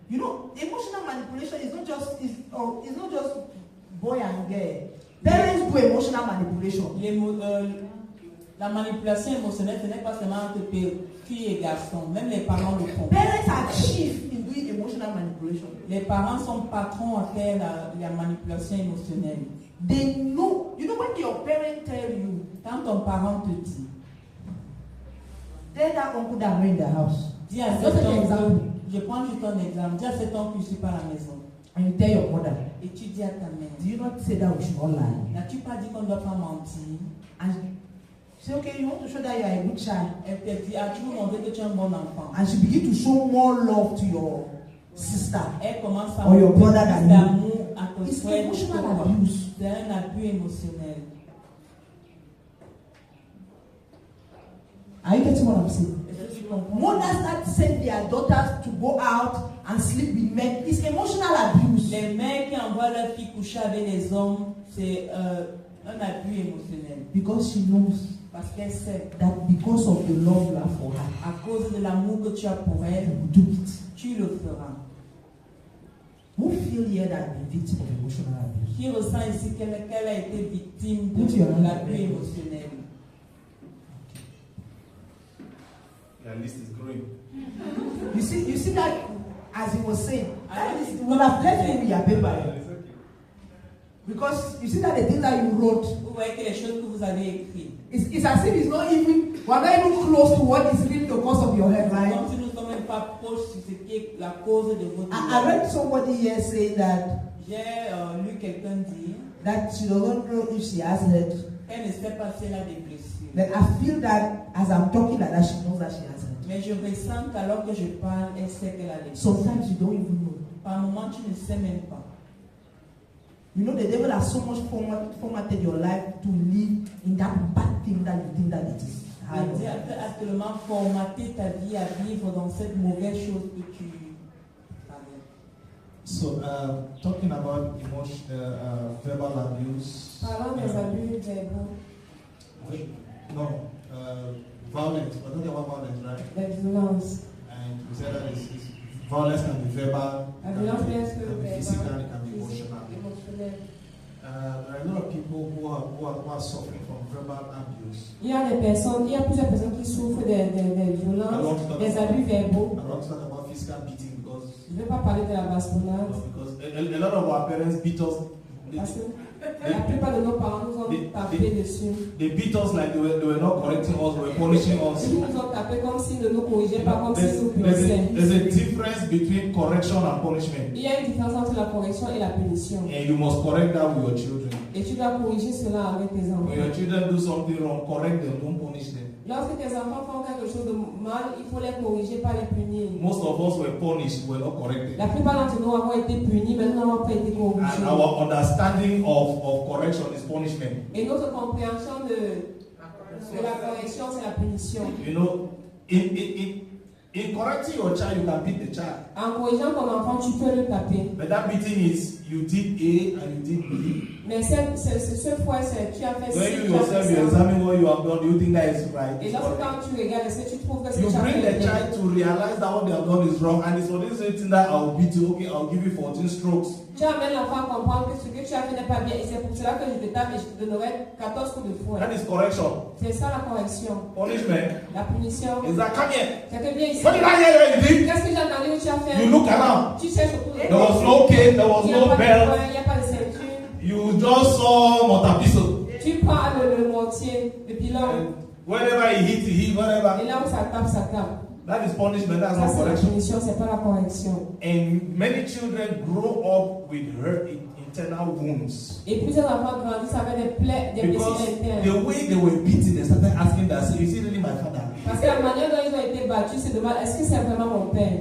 you know, emotional manipulation is not just boy and girl. Parents do emotional manipulation. La manipulation émotionnelle, ce n'est pas seulement entre filles et garçons. Même les parents le font. Parents are chief in doing emotional manipulation. Les parents sont patrons à faire la manipulation émotionnelle. They know. You know when your parent tell you, Quand ton parent te dit, tell that uncle that we're in the house. dis à Just cet an oncle, example. je prends juste un exemple, dis à cet oncle que je ne suis pas à la maison. And you tell your mother, Et tu dis à ta mère, do you not say that we should not lie? n'as-tu pas dit qu'on ne doit pas mentir? And she say, okay, you want to show that you are a good child. Elle te dit, tu veux montrer que tu es un bon enfant. And she begin to show more love to your sister. Elle commence à Or your montrer brother plus than you. d'amour à ton It's frère que emotional toi. abuse. C'est un abus émotionnel. Are you getting what I'm saying? Est-ce que tu comprends? Mothers that send their daughters to go out and sleep with men is emotional abuse. Les mères qui envoient leurs filles coucher avec les hommes, c'est un abus émotionnel. Because she knows Parce qu'elle sait, that because of the love you have for her, à cause de l'amour que tu as pour you elle, will do it. tu le feras. Who feel here that been victim of emotional abuse? Qui ressent ici qu'elle a été victime Put your hand de up. l'abus émotionnel? Your list is growing. You see that as he was saying, that is would have left you with your paper. It's okay. Because you see that the things that you wrote, Vous voyez que les choses que vous avez écrites, it's as if it's not even, we're not even close to what is really the cause of your head, right? comme si nous ne sommes même pas proches sur ce qui est la cause de votre I read somebody here saying that J'ai lu quelqu'un dire she doesn't know if she has hurt. qu'elle ne sait pas si elle a des blessures. But I feel that as I'm talking like that, she knows that she has hurt. Mais je ressens qu'alors que je parle, elle sait qu'elle a des blessures. Sometimes you don't even know. Par moment, tu ne sais même pas. You know, the devil has so much formatted your life to live in that bad thing that you think that it is. Le diable peut actuellement formater ta vie à vivre dans cette mauvaise chose que tu avais. So, talking about verbal abuse. Parlant des abus verbaux, Violence. We're talking about violence, right? la violence. And we said that violence can be verbal, La violence peut être can be verbale, physical, it can be physique, emotional. émotionnelle. There are a lot of people who are suffering from verbal abuse. Il y a plusieurs personnes qui souffrent des violences, des abus verbaux. I want to talk about physical beating because Je ne vais pas parler de la bastonnade, a lot of our parents beat us. parce que la plupart de nos parents nous ont tapé dessus. They beat us like they were not correcting us, they were punishing us. Ils nous ont tapé comme s'ils ne nous corrigeaient pas, comme s'ils nous punissaient. There's a difference between correction and punishment. Il y a une différence entre la correction et la punition. And you must correct that with your children. Et tu dois corriger cela avec tes enfants. When your children do something wrong, correct them, don't punish them. Lorsque tes enfants font quelque chose de mal, il faut les corriger, pas les punir. Most of us were punished, we were not corrected. La plupart d'entre nous avons été punis, mais nous n'avons pas été corrigés. And our understanding of correction is punishment. Et notre compréhension de la correction, c'est la punition. You know, in correcting your child, you can beat the child. En corrigeant ton enfant, tu peux le taper. But that beating is you did A and you did B. Mais ce fois, tu as fait When ci, you tu as yourself fait you ça. examine what you have done, you think that is right. Et lorsque quand tu regardes, est-ce que tu trouves que c'est You tu as bring fait the bien? child to realize that what they have done is wrong, and it's for this reason that I'll beat you. Okay, I'll give you 14 strokes. Tu amènes l'enfant à comprendre que ce que tu as fait n'est pas bien. Et c'est pour cela que je te tape et je te donnerai 14 coups de fouet. That is correction. C'est ça la correction. Punishment La punition. is that come here. C'est que viens ici. What did I hear you did? Qu'est-ce que j'ai entendu que tu as fait? You look around. Tu cherches autour de There was no cane, there was Il n'y a no pas de belt. poing, il n'y a pas de ceinture. You just saw Montapiso. Tu prends le mortier, le pilon. Wherever he hits, whatever. Et là où ça tape. That is punishment, that's Ça, not c'est la correction. punition, c'est pas la correction. And many children grow up with hurt internal wounds. Et plusieurs enfants grandissent avec des plaies, des blessures Because internes. the way they were beaten, they started asking themselves, is it really my father? Parce que la manière dont ils ont été battus, c'est de mal. Est-ce que c'est vraiment mon père?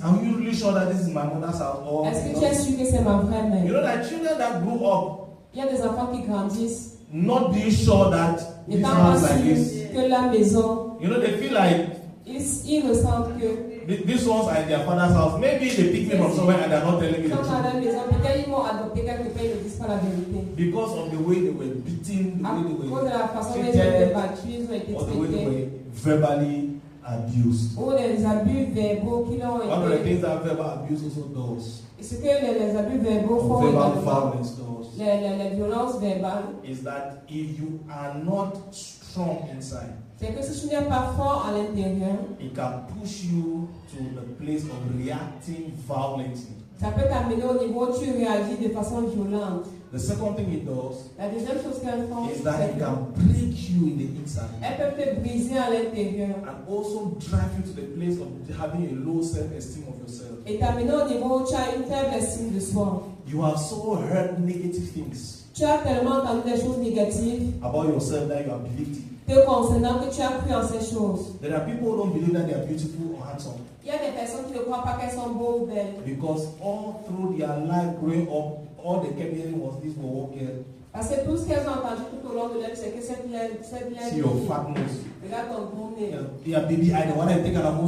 Are you really sure that this is my mother's house? Or, Est-ce que tu es sûr que c'est ma vraie you mère? know that children that grew up Il y a des enfants qui grandissent, not being sure that this n'étant house pas like this. sûrs que la maison, You know, they feel like ils ressentent que this one's at their father's house. Maybe they pick me from somewhere and they're not telling me the quand dans la truth. maison, peut-être ils vont adopter quelque part, ils ne disent pas la vérité. Because of the way they were beaten, the À way they cause de were la façon dont ils ont été battus, ils ont été or the way they traités, were verbally abused. ou des abus verbaux qui l'ont One of the été. things that verbal abuse also does, Et ce que les abus verbaux or font verbal également, violence does, les violences verbales, is that if you are not strong inside, c'est que si tu n'es pas fort à l'intérieur, it can push you to the place of reacting violently. ça peut t'amener au niveau où tu réagis de façon violente. The second thing it does La deuxième chose qu'elles font, is that it c'est can break you in the inside qu'elles peuvent te briser à l'intérieur and also drive you to the place of having a low self-esteem of yourself. et t'amener au niveau où tu as une faible estime de soi. You have so heard negative things Tu as tellement entendu des choses négatives about yourself that you have believed it. te concernant que tu as cru en ces choses. There are people who don't believe that they are beautiful or handsome Il y a des personnes qui ne croient pas qu'elles sont beaux ou belles. because all through their life growing up, all they kept hearing was this will walk here. Parce que tout ce qu'elles ont entendu tout au long de leur vie, c'est que cette laine, See your fat nose. regarde ton gros nez. Yeah, baby eye, the one I take out of you.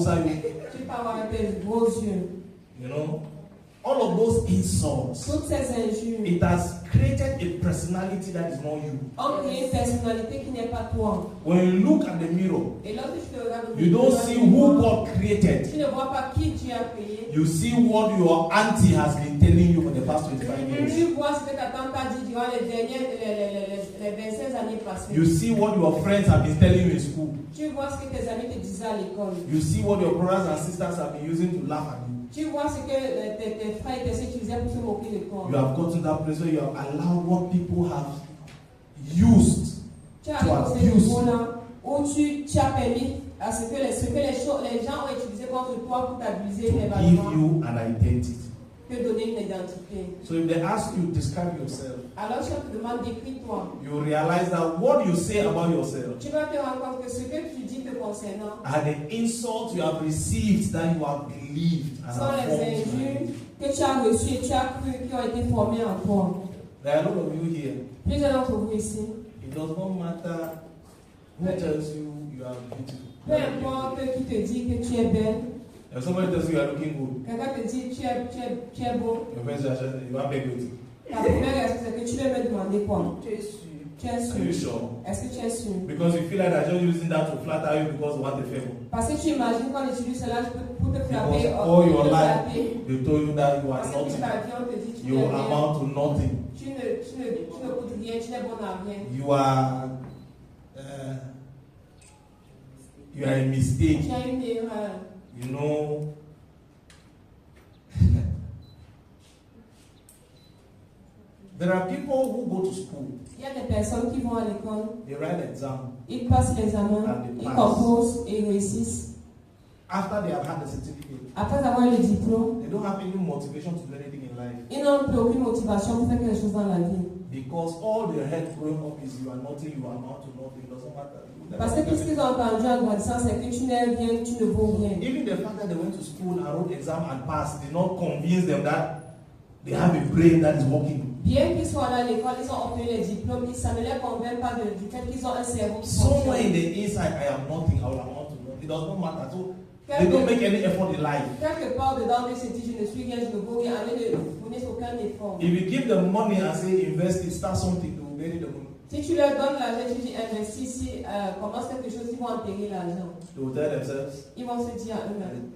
Tu peux avoir tes gros yeux. You know, all of those insults. Toutes ces injures It has created a personality that is not you. ont créé une personnalité qui n'est pas toi. When you look at the mirror, Et lorsque tu te regardes au you don't see who God tu created. ne vois pas qui tu as créé. You see what your auntie has been telling you for the past 25 years. Tu vois ce que ta tante a dit durant les dernières, les 25 années passées. You see what your friends have been telling you in school. Tu vois ce que tes amis te disaient à l'école. You see what your brothers and sisters have been using to laugh at you. Tu vois ce que tes frères et tes sœurs utilisaient pour se moquer de toi. You have gotten to that place where you have allowed what people have used Tu as to arrivé au abuse. niveau-là où tu as permis à ce que les gens ont utilisé contre toi pour t'abuser to give verbalement, you an identity. te donner une identité. So if they ask you to describe yourself, Alors si on te demande décris-toi, you realize that what you say about yourself tu vas te rendre compte que ce que tu dis te concernant are the insults you have received that you have believed and sont have les formed injures you. que tu as reçues et tu as cru qui ont été formées en toi. There are a lot of you here. Plusieurs d'entre vous ici, It does not matter who tells you you are beautiful. peu importe qui te dit que tu es belle, If somebody tells you you are looking good, quelqu'un te dit tu es beau, your friends are saying you are beauty. ta première réaction c'est que tu vais me demander quoi? Tu es sûr. Tu es Are you sûr? sure? Est-ce que tu es sûr? Because you feel like they're just using that to flatter you because they want a favor. Parce que tu imagines qu'on utilise cela pour te frapper, Because all your pour te life frapper. they told you that you are Parce que toute nothing. ta vie on te dit tu You n'es rien, amount to nothing. tu ne coûtes rien, tu n'es bon à rien. You are a mistake. Tu as une erreur. You know. There are people who go to school. Il y a des personnes qui vont à l'école, They write exam. ils passent l'examen, ils composent et ils réussissent. After they have had the certificate, Après avoir le diplôme, they don't have any motivation to do anything in life ils n'ont plus aucune motivation pour faire quelque chose dans la vie. because all they heard growing up is you are nothing, you are not to nothing. It doesn't matter. Parce que tout ce qu'ils ont entendu en grandissant, c'est que tu n'es rien, tu ne vaux rien. Even the fact that they went to school and wrote exam and passed did not convince them that they have a brain that is working. Bien qu'ils soient allés à l'école, ils ont obtenu les diplômes, ça ne les convainc pas du fait qu'ils ont un cerveau qui Somewhere in fonctionne. the inside, I am nothing, I will amount to nothing. It does not matter. So they don't make any effort in life. Quelque part dedans, ils se disent, je ne suis rien, je ne vaux rien, allez ne fournissent aucun effort. If you give them money and say invest it, start something, they will bury the money. Si tu leur donnes l'argent, tu dis investis ici, commence quelque chose, ils vont enterrer l'argent. They will tell themselves, Ils vont se dire à eux-mêmes,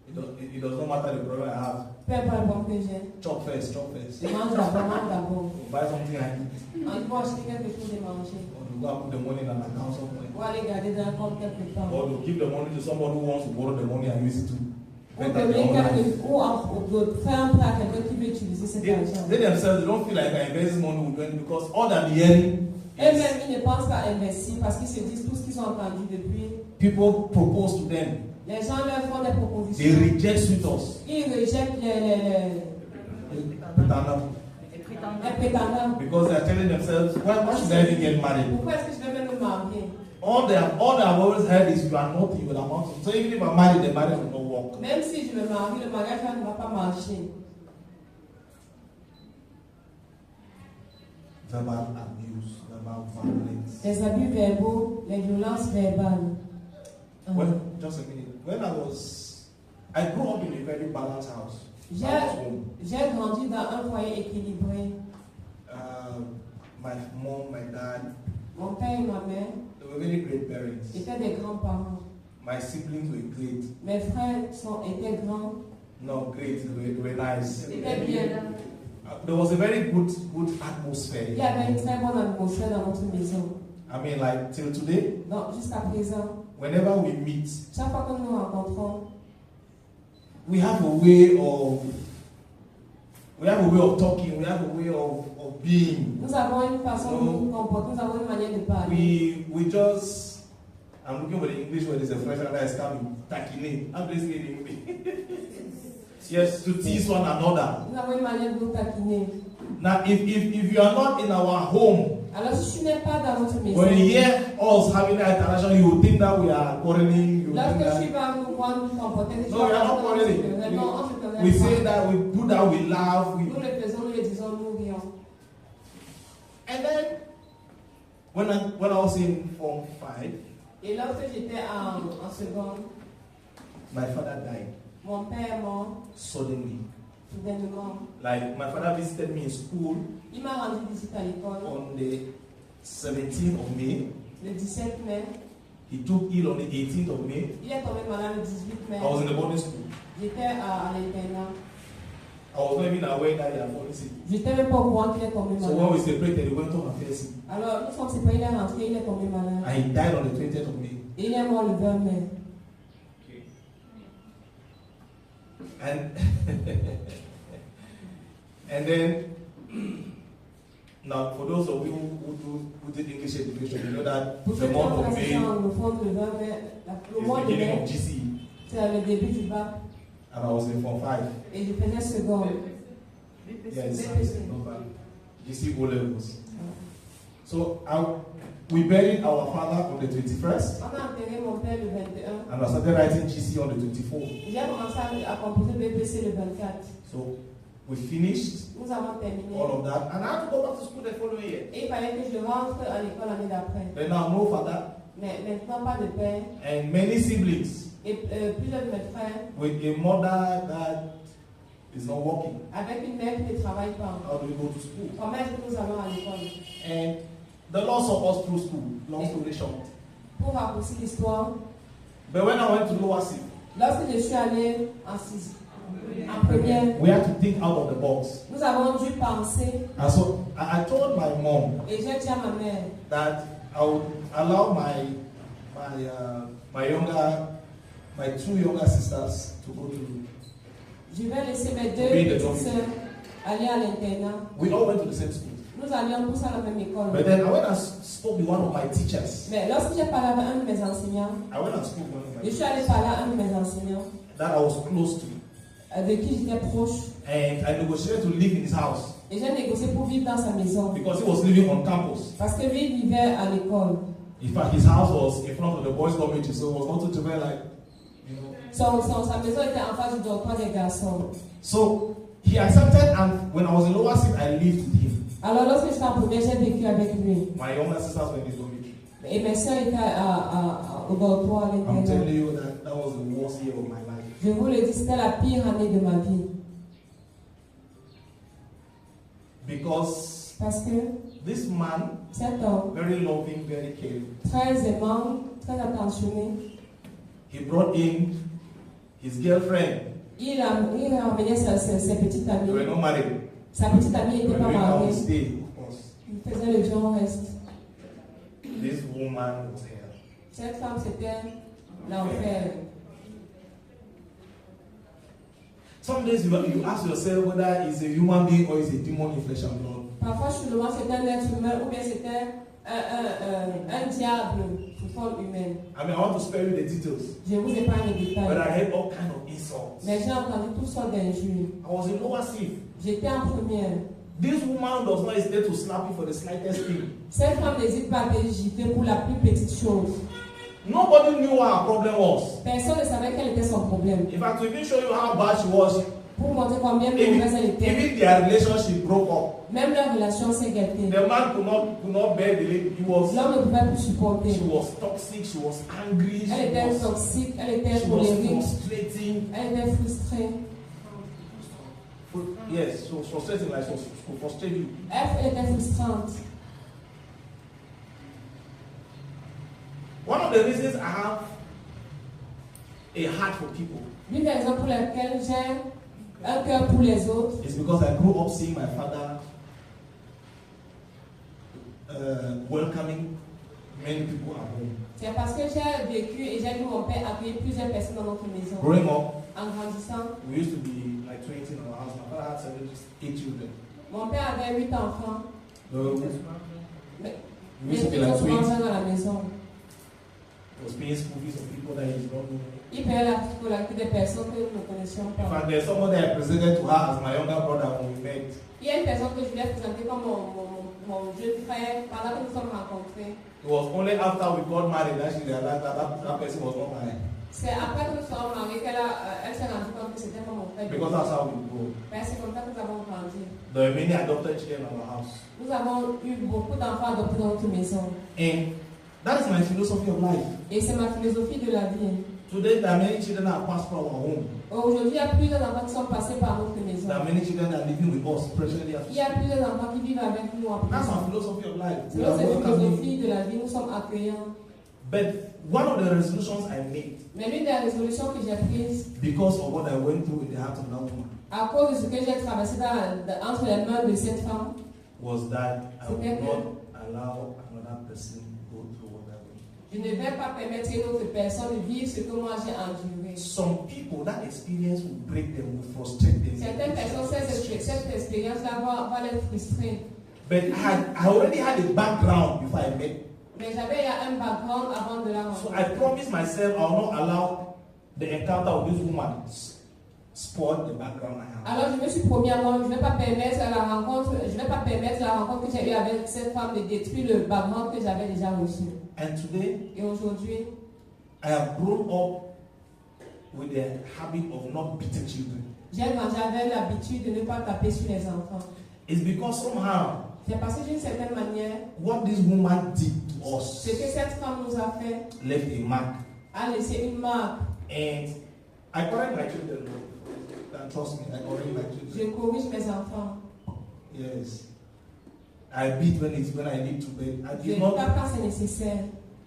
it does not matter the problem I have. peu importe le bon que j'ai, Chop first, chop first. mange d'abord. Buy something I eat. Ils vont acheter quelque chose et manger. Or you go and put the money in an account somewhere. Ou aller garder dans un compte quelque part. Or you give the money to someone who wants to borrow the money and use it to Ou better their donner own life. ou faire un prêt à quelqu'un qui veut utiliser cet argent. They themselves, they don't feel like I invest this money with them because all they're hearing Eux-mêmes, ils ne pensent pas investir parce qu'ils se disent tout ce qu'ils ont entendu depuis. People propose to them. Les gens leur font des They propositions. reject suitors. Ils rejettent les prétendants. Because they are telling themselves, why should I even get married? Pourquoi est-ce que je vais même me marier? All they have always heard is you are nothing, you will amount to. So even if I'm married, the marriage will not work. Même si je me marie, le mariage ne va pas marcher. Verbal abuse, verbal violence. Les abus verbaux, les violences verbales. Well, just a minute. When I grew up in a very balanced house. Balanced home. J'ai grandi dans un foyer équilibré. My mom, my dad, Mon père et ma mère they were very great parents. étaient des grands-parents. My siblings were great. Mes frères étaient grands, No, great. They were nice. étaient bien. There was a very good atmosphere. Il y avait une très bonne atmosphère dans notre maison. I mean, like till today, Donc, jusqu'à présent, whenever we meet, chaque fois que nous nous rencontrons, we have a way of talking. We have a way of being. nous avons une façon de nous comporter, nous avons une manière de parler. We just. I'm looking for the English word. There's a French word that is coming. Taquiner. How do you say it in English? Yes, to tease one another. Nous avons une manière de nous taquiner. Now, if you are not in our home, Alors, si tu n'es pas dans notre maison, when you hear us having that interaction, you will think that we are quarreling. You will think lorsque tu that vas nous voir nous comporter, tu no, we are vas not quarreling. non, on se connaît We pas. say that, we do that, we laugh. Nous le faisons, nous le disons, nous rions. And then, when I was in Form 5, Et lorsque j'étais en seconde, my father died mon père est mort suddenly. soudainement. Like, my father visited me in school Il m'a rendu visite à l'école on the 17th of May. le 17 mai. He took ill on the 18th of May. Il est tombé malade le 18 mai. I was in the boarding school. J'étais à l'internat. I was not even aware that he had fallen sick. J'étais même pas au courant qu'il est tombé So when malade. we separated, he went home and fell sick. Alors, nous sommes séparés, il est rentré, il est tombé malade. And he died on the 20th of May. Et il est mort le 20 mai. Okay. And and then now for those of you who did English education, you know that Pour the ceux qui ont month of fait May ça anglophone, le 20 mai, le is mois the de beginning mai, of GCE, c'est le début du bac. and I was in Form 5. Et je faisais seconde. Yes, BPC. not bad. GCE O levels. So we buried our father on the 21st, On a enterré mon père le 21. and I started writing GCE on the 24th. J'ai commencé à composer BPC le 24. So we finished Nous avons terminé. all of that, and I had to go back to school the following year. Et il fallait que je rentre à l'école l'année d'après. Then now no father Mais maintenant, pas de père. and many siblings Et plusieurs de mes frères, with a mother that is not working. avec une mère qui ne travaille pas. How do we go to school? Comment est-ce que nous allons à l'école? And the Lord saw us through school. Long story short. Pour raccourcir l'histoire, But when I went to Lower Sea, lorsque je suis allée en première, we had to think out of the box. nous avons dû penser. And so I told my mom Et j'ai dit à ma mère that I would allow my two younger sisters to go to. je vais laisser mes deux Oui, petites d'accord. sœurs aller à l'internat. We all went to the same school. Nous allions tous à la même école. But then I went and spoke with one of my teachers. Mais lorsque j'ai parlé avec un de mes enseignants, I went and spoke with one of my je suis teachers allée parler à un de mes enseignants, that I was close to. de qui j'étais proche, And I negotiated to live in his house et j'ai négocié pour vivre dans sa maison. because he was living on campus. Parce que lui il vivait à l'école. In fact, his house was in front of the boys' dormitory, so it was not too bad, like, you know. Sa maison était en face du dortoir des garçons. So he accepted, and when I was in Lower Sea, I lived with him. Alors lorsque j'étais en première, j'ai vécu avec lui. My younger sisters were in his dormitory. Et mes soeurs étaient au dortoir à I'm l'intérieur. telling you that was the worst year of my life. Je vous le dis, c'était la pire année de ma vie. Because Parce que this man, cet homme, very loving, very caring, très aimant, très attentionné, he brought in his girlfriend. il a ramené ses petites They amies. were not married. Sa petite amie They n'était were pas doing house mariée. stay, of course. Il faisait le vieux reste. This woman was here. Cette femme, c'était l'enfer. Some days you ask yourself whether it's a human being or it's a demon in flesh and blood. Parfois, je me demande si c'était un être humain ou bien c'était un diable sous forme humaine. I mean, I want to spare you the details. Je vous épargne les But I détails. heard all kinds of insults. Mais j'ai entendu toutes sortes d'injures. I was in lower sieve. J'étais en première. This woman does not hesitate to slap you for the slightest thing. Cette femme n'hésite pas à te gifler pour la plus petite chose. Nobody knew what her problem was. Personne ne savait quel était son problème. In fact, to even show you how bad she was, Pour montrer combien even, mauvaise elle était. even their relationship broke up. Même leur relation s'est gâtée. The man could not bear the lady. L'homme ne pouvait plus supporter. She was toxic, she was angry, Elle était she toxique, elle était was colérique, frustrating. elle était frustrée. Yes, she was frustrating, like she was frustrated. Elle était frustrante. One of the reasons I have a heart for people L'une des raisons pour lesquelles j'ai un cœur pour les autres, is because I grew up seeing my father welcoming many people at home. c'est parce que j'ai vécu et j'ai vu mon père accueillir plusieurs personnes dans notre maison. Growing up, En grandissant, we used to be like 20 in our house. My father had 8 children. mon père avait 8 enfants. So Mais we used to be ils like sont 20. souvent dans la maison. He was paying school fees of people that he did not know. Il payait la scolarité des personnes que nous ne connaissions In pas. fact, there's someone that I presented to her as my younger brother when we met. Il y a une personne que je lui ai présentée comme mon jeune frère pendant que nous sommes rencontrés. It was only after we got married that she realized that that person was not mine. C'est après que nous sommes mariés qu'elle s'est rendue compte que c'était pas mon frère. Because that's how we grow. Ben, c'est comme ça que nous avons grandi. There are many adopted children in our house. Nous avons eu beaucoup d'enfants adoptés dans notre maison. And that is my philosophy of life. Et c'est ma philosophie de la vie. Today, there are many children that have passed from our home. Aujourd'hui, il y a plusieurs enfants qui sont passés par notre maison. There are many children that are living with us presently. Il y a plusieurs enfants qui vivent avec nous en That's prison. our philosophy of life. C'est We are notre welcoming. philosophie de la vie. Nous sommes accueillants. But one of the resolutions I made Mais l'une des résolutions que j'ai prises, because of what I went through in the heart of that woman à cause de ce que j'ai traversé entre les mains de cette femme, was that I would Okay. not allow another person go through what I went through. je ne vais pas permettre à une autre personne de vivre ce que moi j'ai enduré. Some people, that experience will break them, will frustrate them. Certaines personnes, cette expérience-là va les frustrer. But I already had a background before I met. Mais j'avais un background avant de la So rencontrer. I promised myself I will not allow the encounter of this woman spoil the background I have. Alors je me suis promis à moi, je ne vais pas permettre la rencontre que j'ai eue avec cette femme de détruire le background que j'avais déjà reçu. And today, Et aujourd'hui, I have grown up with the habit of not beating children. j'avais l'habitude de ne pas taper sur les enfants. It's because somehow C'est parce que d'une certaine manière, what this woman did to ce us que cette femme nous a fait left a mark. a laissé une marque. And I correct my children. And trust me, I correct my Je children. corrige mes enfants. Yes. I beat when I need to beat. I Je did not. tape quand c'est nécessaire.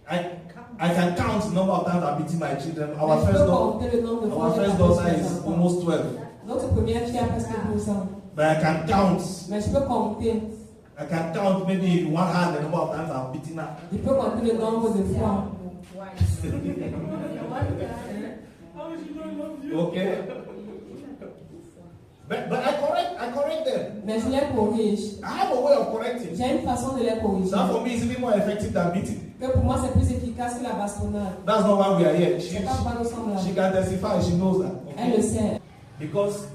I can count the number of times I'm beating my children. Mais Our je first peux daughter, compter le nombre de fois our que j'ai first tapé sur daughter les is enfants. almost 12. Notre première fille a presque 12 ans. But I can count. Mais je peux compter. I can count maybe in one hand the number of times I've beaten her. Je peux compter le nombre de fois. Okay. But I correct them. Mais je les corrige. I have a way of correcting. J'ai une façon de les corriger. That for me is even more effective than beating. Que pour moi, c'est plus efficace que la bastonnade. That's not why we are here. C'est pas pourquoi nous sommes là. She can testify, she knows that. Elle le sait. Because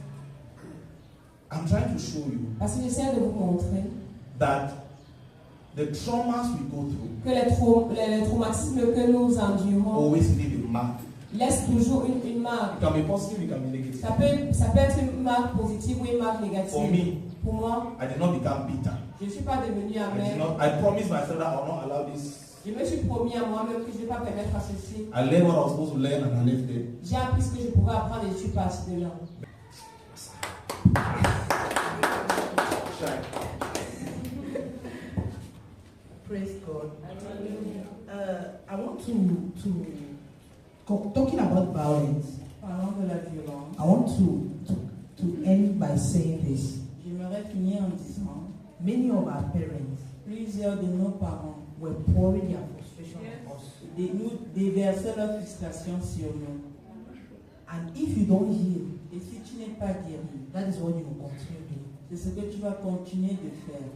I'm trying to show you Parce que j'essaie de vous montrer that the traumas we go through que les traumatismes que nous endurons always leave a mark. laissent toujours une marque. It can be positive, it can be negative. Ça peut être une marque positive ou une marque négative. For me, Pour moi, I did not become bitter. je ne suis pas devenue amère. I promised myself that I will not allow this. Je me suis promis à moi-même que je ne vais pas permettre à ceci. I learned what I was supposed to learn and I left it. J'ai appris ce que je pouvais apprendre et je suis partie de là. Praise God. I want talking about violence. Parlant de la violence, I want to end by saying this. j'aimerais finir en disant Many of our parents plusieurs de nos parents were pouring their frustration on us. nous déversaient leur frustration sur nous. And if you don't heal, Et si tu n'es pas guéri, that is what you will continue doing. c'est ce que tu vas continuer de faire.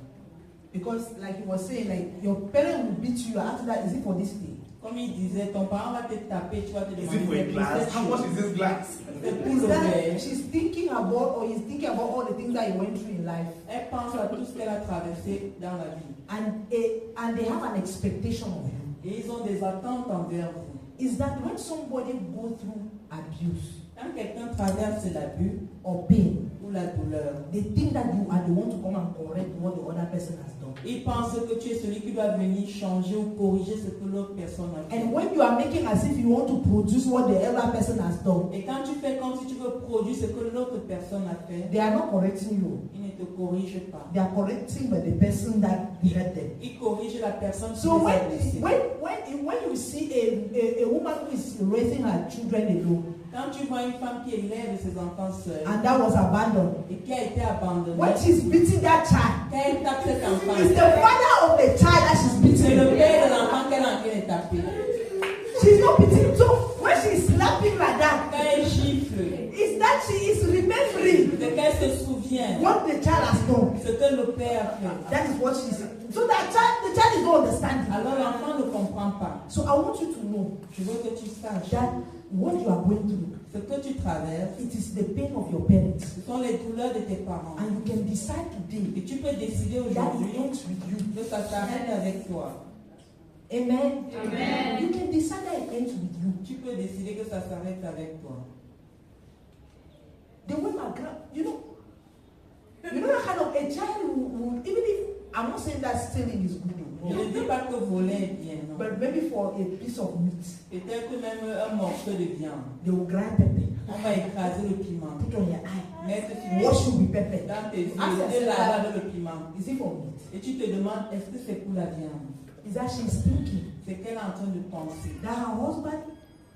Because like he was saying, like your parent will beat you. After that, is it for this thing? Comme il disait, ton parent va te taper, tu vas te Is it demander for a c'est glass? pour How much cette is this glass? C'est pour Is le that verre. she's thinking about, or he's thinking about all the things that he went through in life, Elle pense à tout ce qu'elle a traversé dans la vie. and they have an expectation of you. Et ils ont des attentes envers vous. Is that when somebody go through abuse Quand quelqu'un traverse l'abus or pain, ou la douleur, they think that you are the one to come and correct what the other person has done. ils pensent que tu es celui qui doit venir changer ou corriger ce que l'autre personne a fait. And when you are making as if you want to produce what the other person has done, Et quand tu fais comme si tu veux produire ce que l'autre personne a fait, they are not correcting you. ils ne te corrigent pas. They are correcting the person that hurt them. Ils corrigent la personne qui So les a when blessés. when you see a woman who is raising her children alone, Quand tu vois une femme qui élève ses enfants seuls and that was abandoned, et qui a été abandonnée, when she's beating that child, quand elle tape cet enfant, it's the father of the child that she's c'est beating. le père de l'enfant qu'elle est en train de taper. She's not beating. So when she's slapping like that, Quand elle gifle, it's that she is remembering c'est qu'elle se souvient what the child has done. ce que le père a fait. That is what she's. So that child, the child is not understanding. Alors l'enfant ne comprend pas. So I want you to know Je veux que tu saches that what you are going through, ce que tu traverses, it is the pain of your parents, ce sont les douleurs de tes parents. and you can decide today Et tu peux décider that aujourd'hui it ends with you. que ça s'arrête avec toi. Amen. Amen. You can decide that it ends with you. Tu peux décider que ça s'arrête avec toi. The way my you know that kind of a child will even if I'm not saying that stealing is good, Je ne dis pas que voler est bien, non. but maybe for a piece of meat, Peut-être que même un morceau de viande, they will grind pepper, on va écraser le piment, put on your eye, mettre sur wash you with pepper. dans tes yeux Ask et yourself, laver avec le piment. is it for meat? Et tu te demandes, est-ce que c'est pour la viande? Is that she's thinking C'est qu'elle est en train de penser that her husband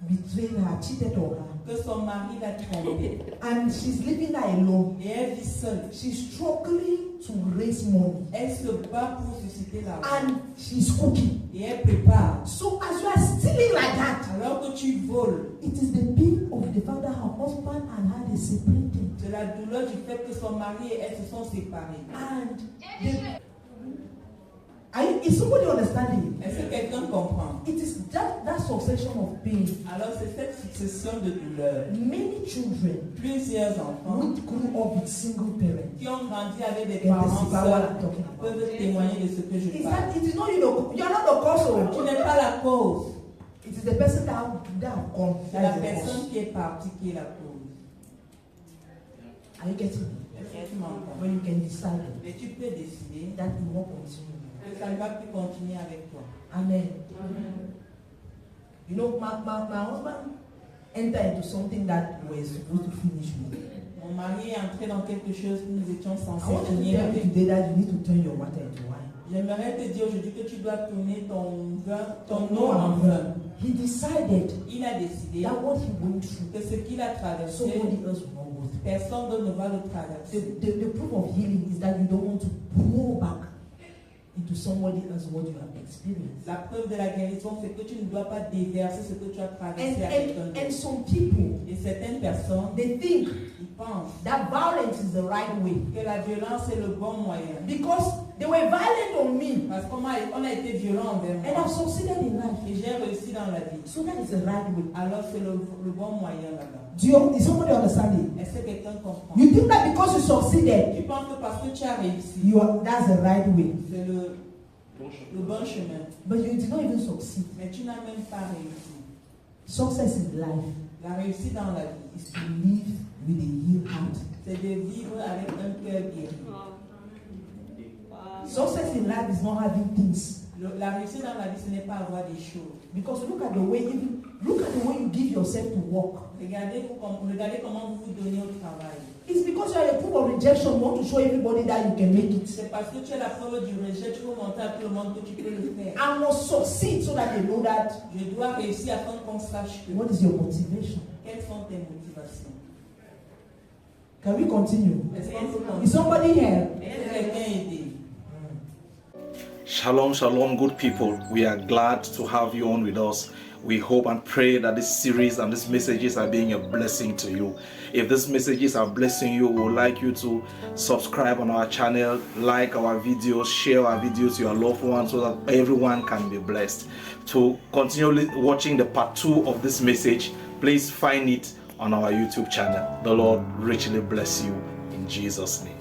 betrayed her, cheated on her, que son mari l'a trompée and she's living there alone. et elle vit seule. She's struggling to raise money, Elle se bat pour susciter l'argent and she's cooking. et elle prépare. So as you are stealing like that, Alors que tu voles, it is the pain of the fact that her husband and her they separated. c'est la douleur du fait que son mari et elle se sont séparés. And is somebody understanding? Est-ce que quelqu'un comprend? It is that succession of pain. Alors c'est cette succession de douleurs. Many children Plusieurs enfants who grew up with single parents qui ont grandi avec des can parents testify what I'm seuls talking about. peuvent témoigner de ce que je Is parle. that it is not you're not the cause Tu of n'es pas la cause, it is the person that have gone. c'est la That is the personne cause. qui est partie qui est la cause. Are you getting me? Est-ce que tu m'entends? When you can decide Et tu peux décider that you won't continue. que ça ne va plus continuer avec toi. Amen. You know, my husband entered into something that we were supposed to finish with. Mon mari est entré dans quelque chose que nous étions I censés want to finir tell you avec. today that you need to turn your water into wine. J'aimerais te dire aujourd'hui que tu dois tourner ton vin, ton No, eau en vin. He decided Il a décidé that what he went through, que ce qu'il a traversé, somebody else will not go through. personne d'autre ne va le traverser. The proof of healing is that you don't want to pour back into somebody else what you have experienced. La preuve de la guérison, c'est que tu ne dois pas déverser ce que tu as traversé à quelqu'un And d'autre. some people, Et certaines personnes, they think ils pensent that violence is the right way que la violence est le bon moyen. because they were violent on me Parce qu'on a été violent envers and I've moi. succeeded in life. Et j'ai réussi dans la vie. So that is the right way. Alors c'est le bon moyen là-bas. Is somebody understanding? Est-ce que quelqu'un comprend? You think that because you succeeded, Tu penses que parce que tu as réussi, that's the right way. c'est le bon chemin. But you did not even succeed. Mais tu n'as même pas réussi. Success in life La réussite dans la vie, is to live with a healed heart. c'est de vivre avec un cœur guéri. Success in life is not having things. La réussite dans la vie, ce n'est pas avoir des choses. Because look at the way you give yourself to work. Regardez comment vous vous donnez au travail. It's because you are a proof of rejection. You want to show everybody that you can make it. C'est parce que tu as la preuve du rejet, tu veux montrer à tout le monde que tu peux le faire. I must succeed so that they know that. Je dois réussir afin qu'on sache que. What is your motivation? Quelles sont tes motivations? Can we continue? Est-ce qu'on peut Is continuer? somebody here? Est-ce que quelqu'un aidé? Shalom, shalom, good people. We are glad to have you on with us. We hope and pray that this series and these messages are being a blessing to you. If these messages are blessing you, we would like you to subscribe on our channel, like our videos, share our videos to your loved ones so that everyone can be blessed. To continue watching the part 2 of this message, please find it on our YouTube channel. The Lord richly bless you in Jesus' name.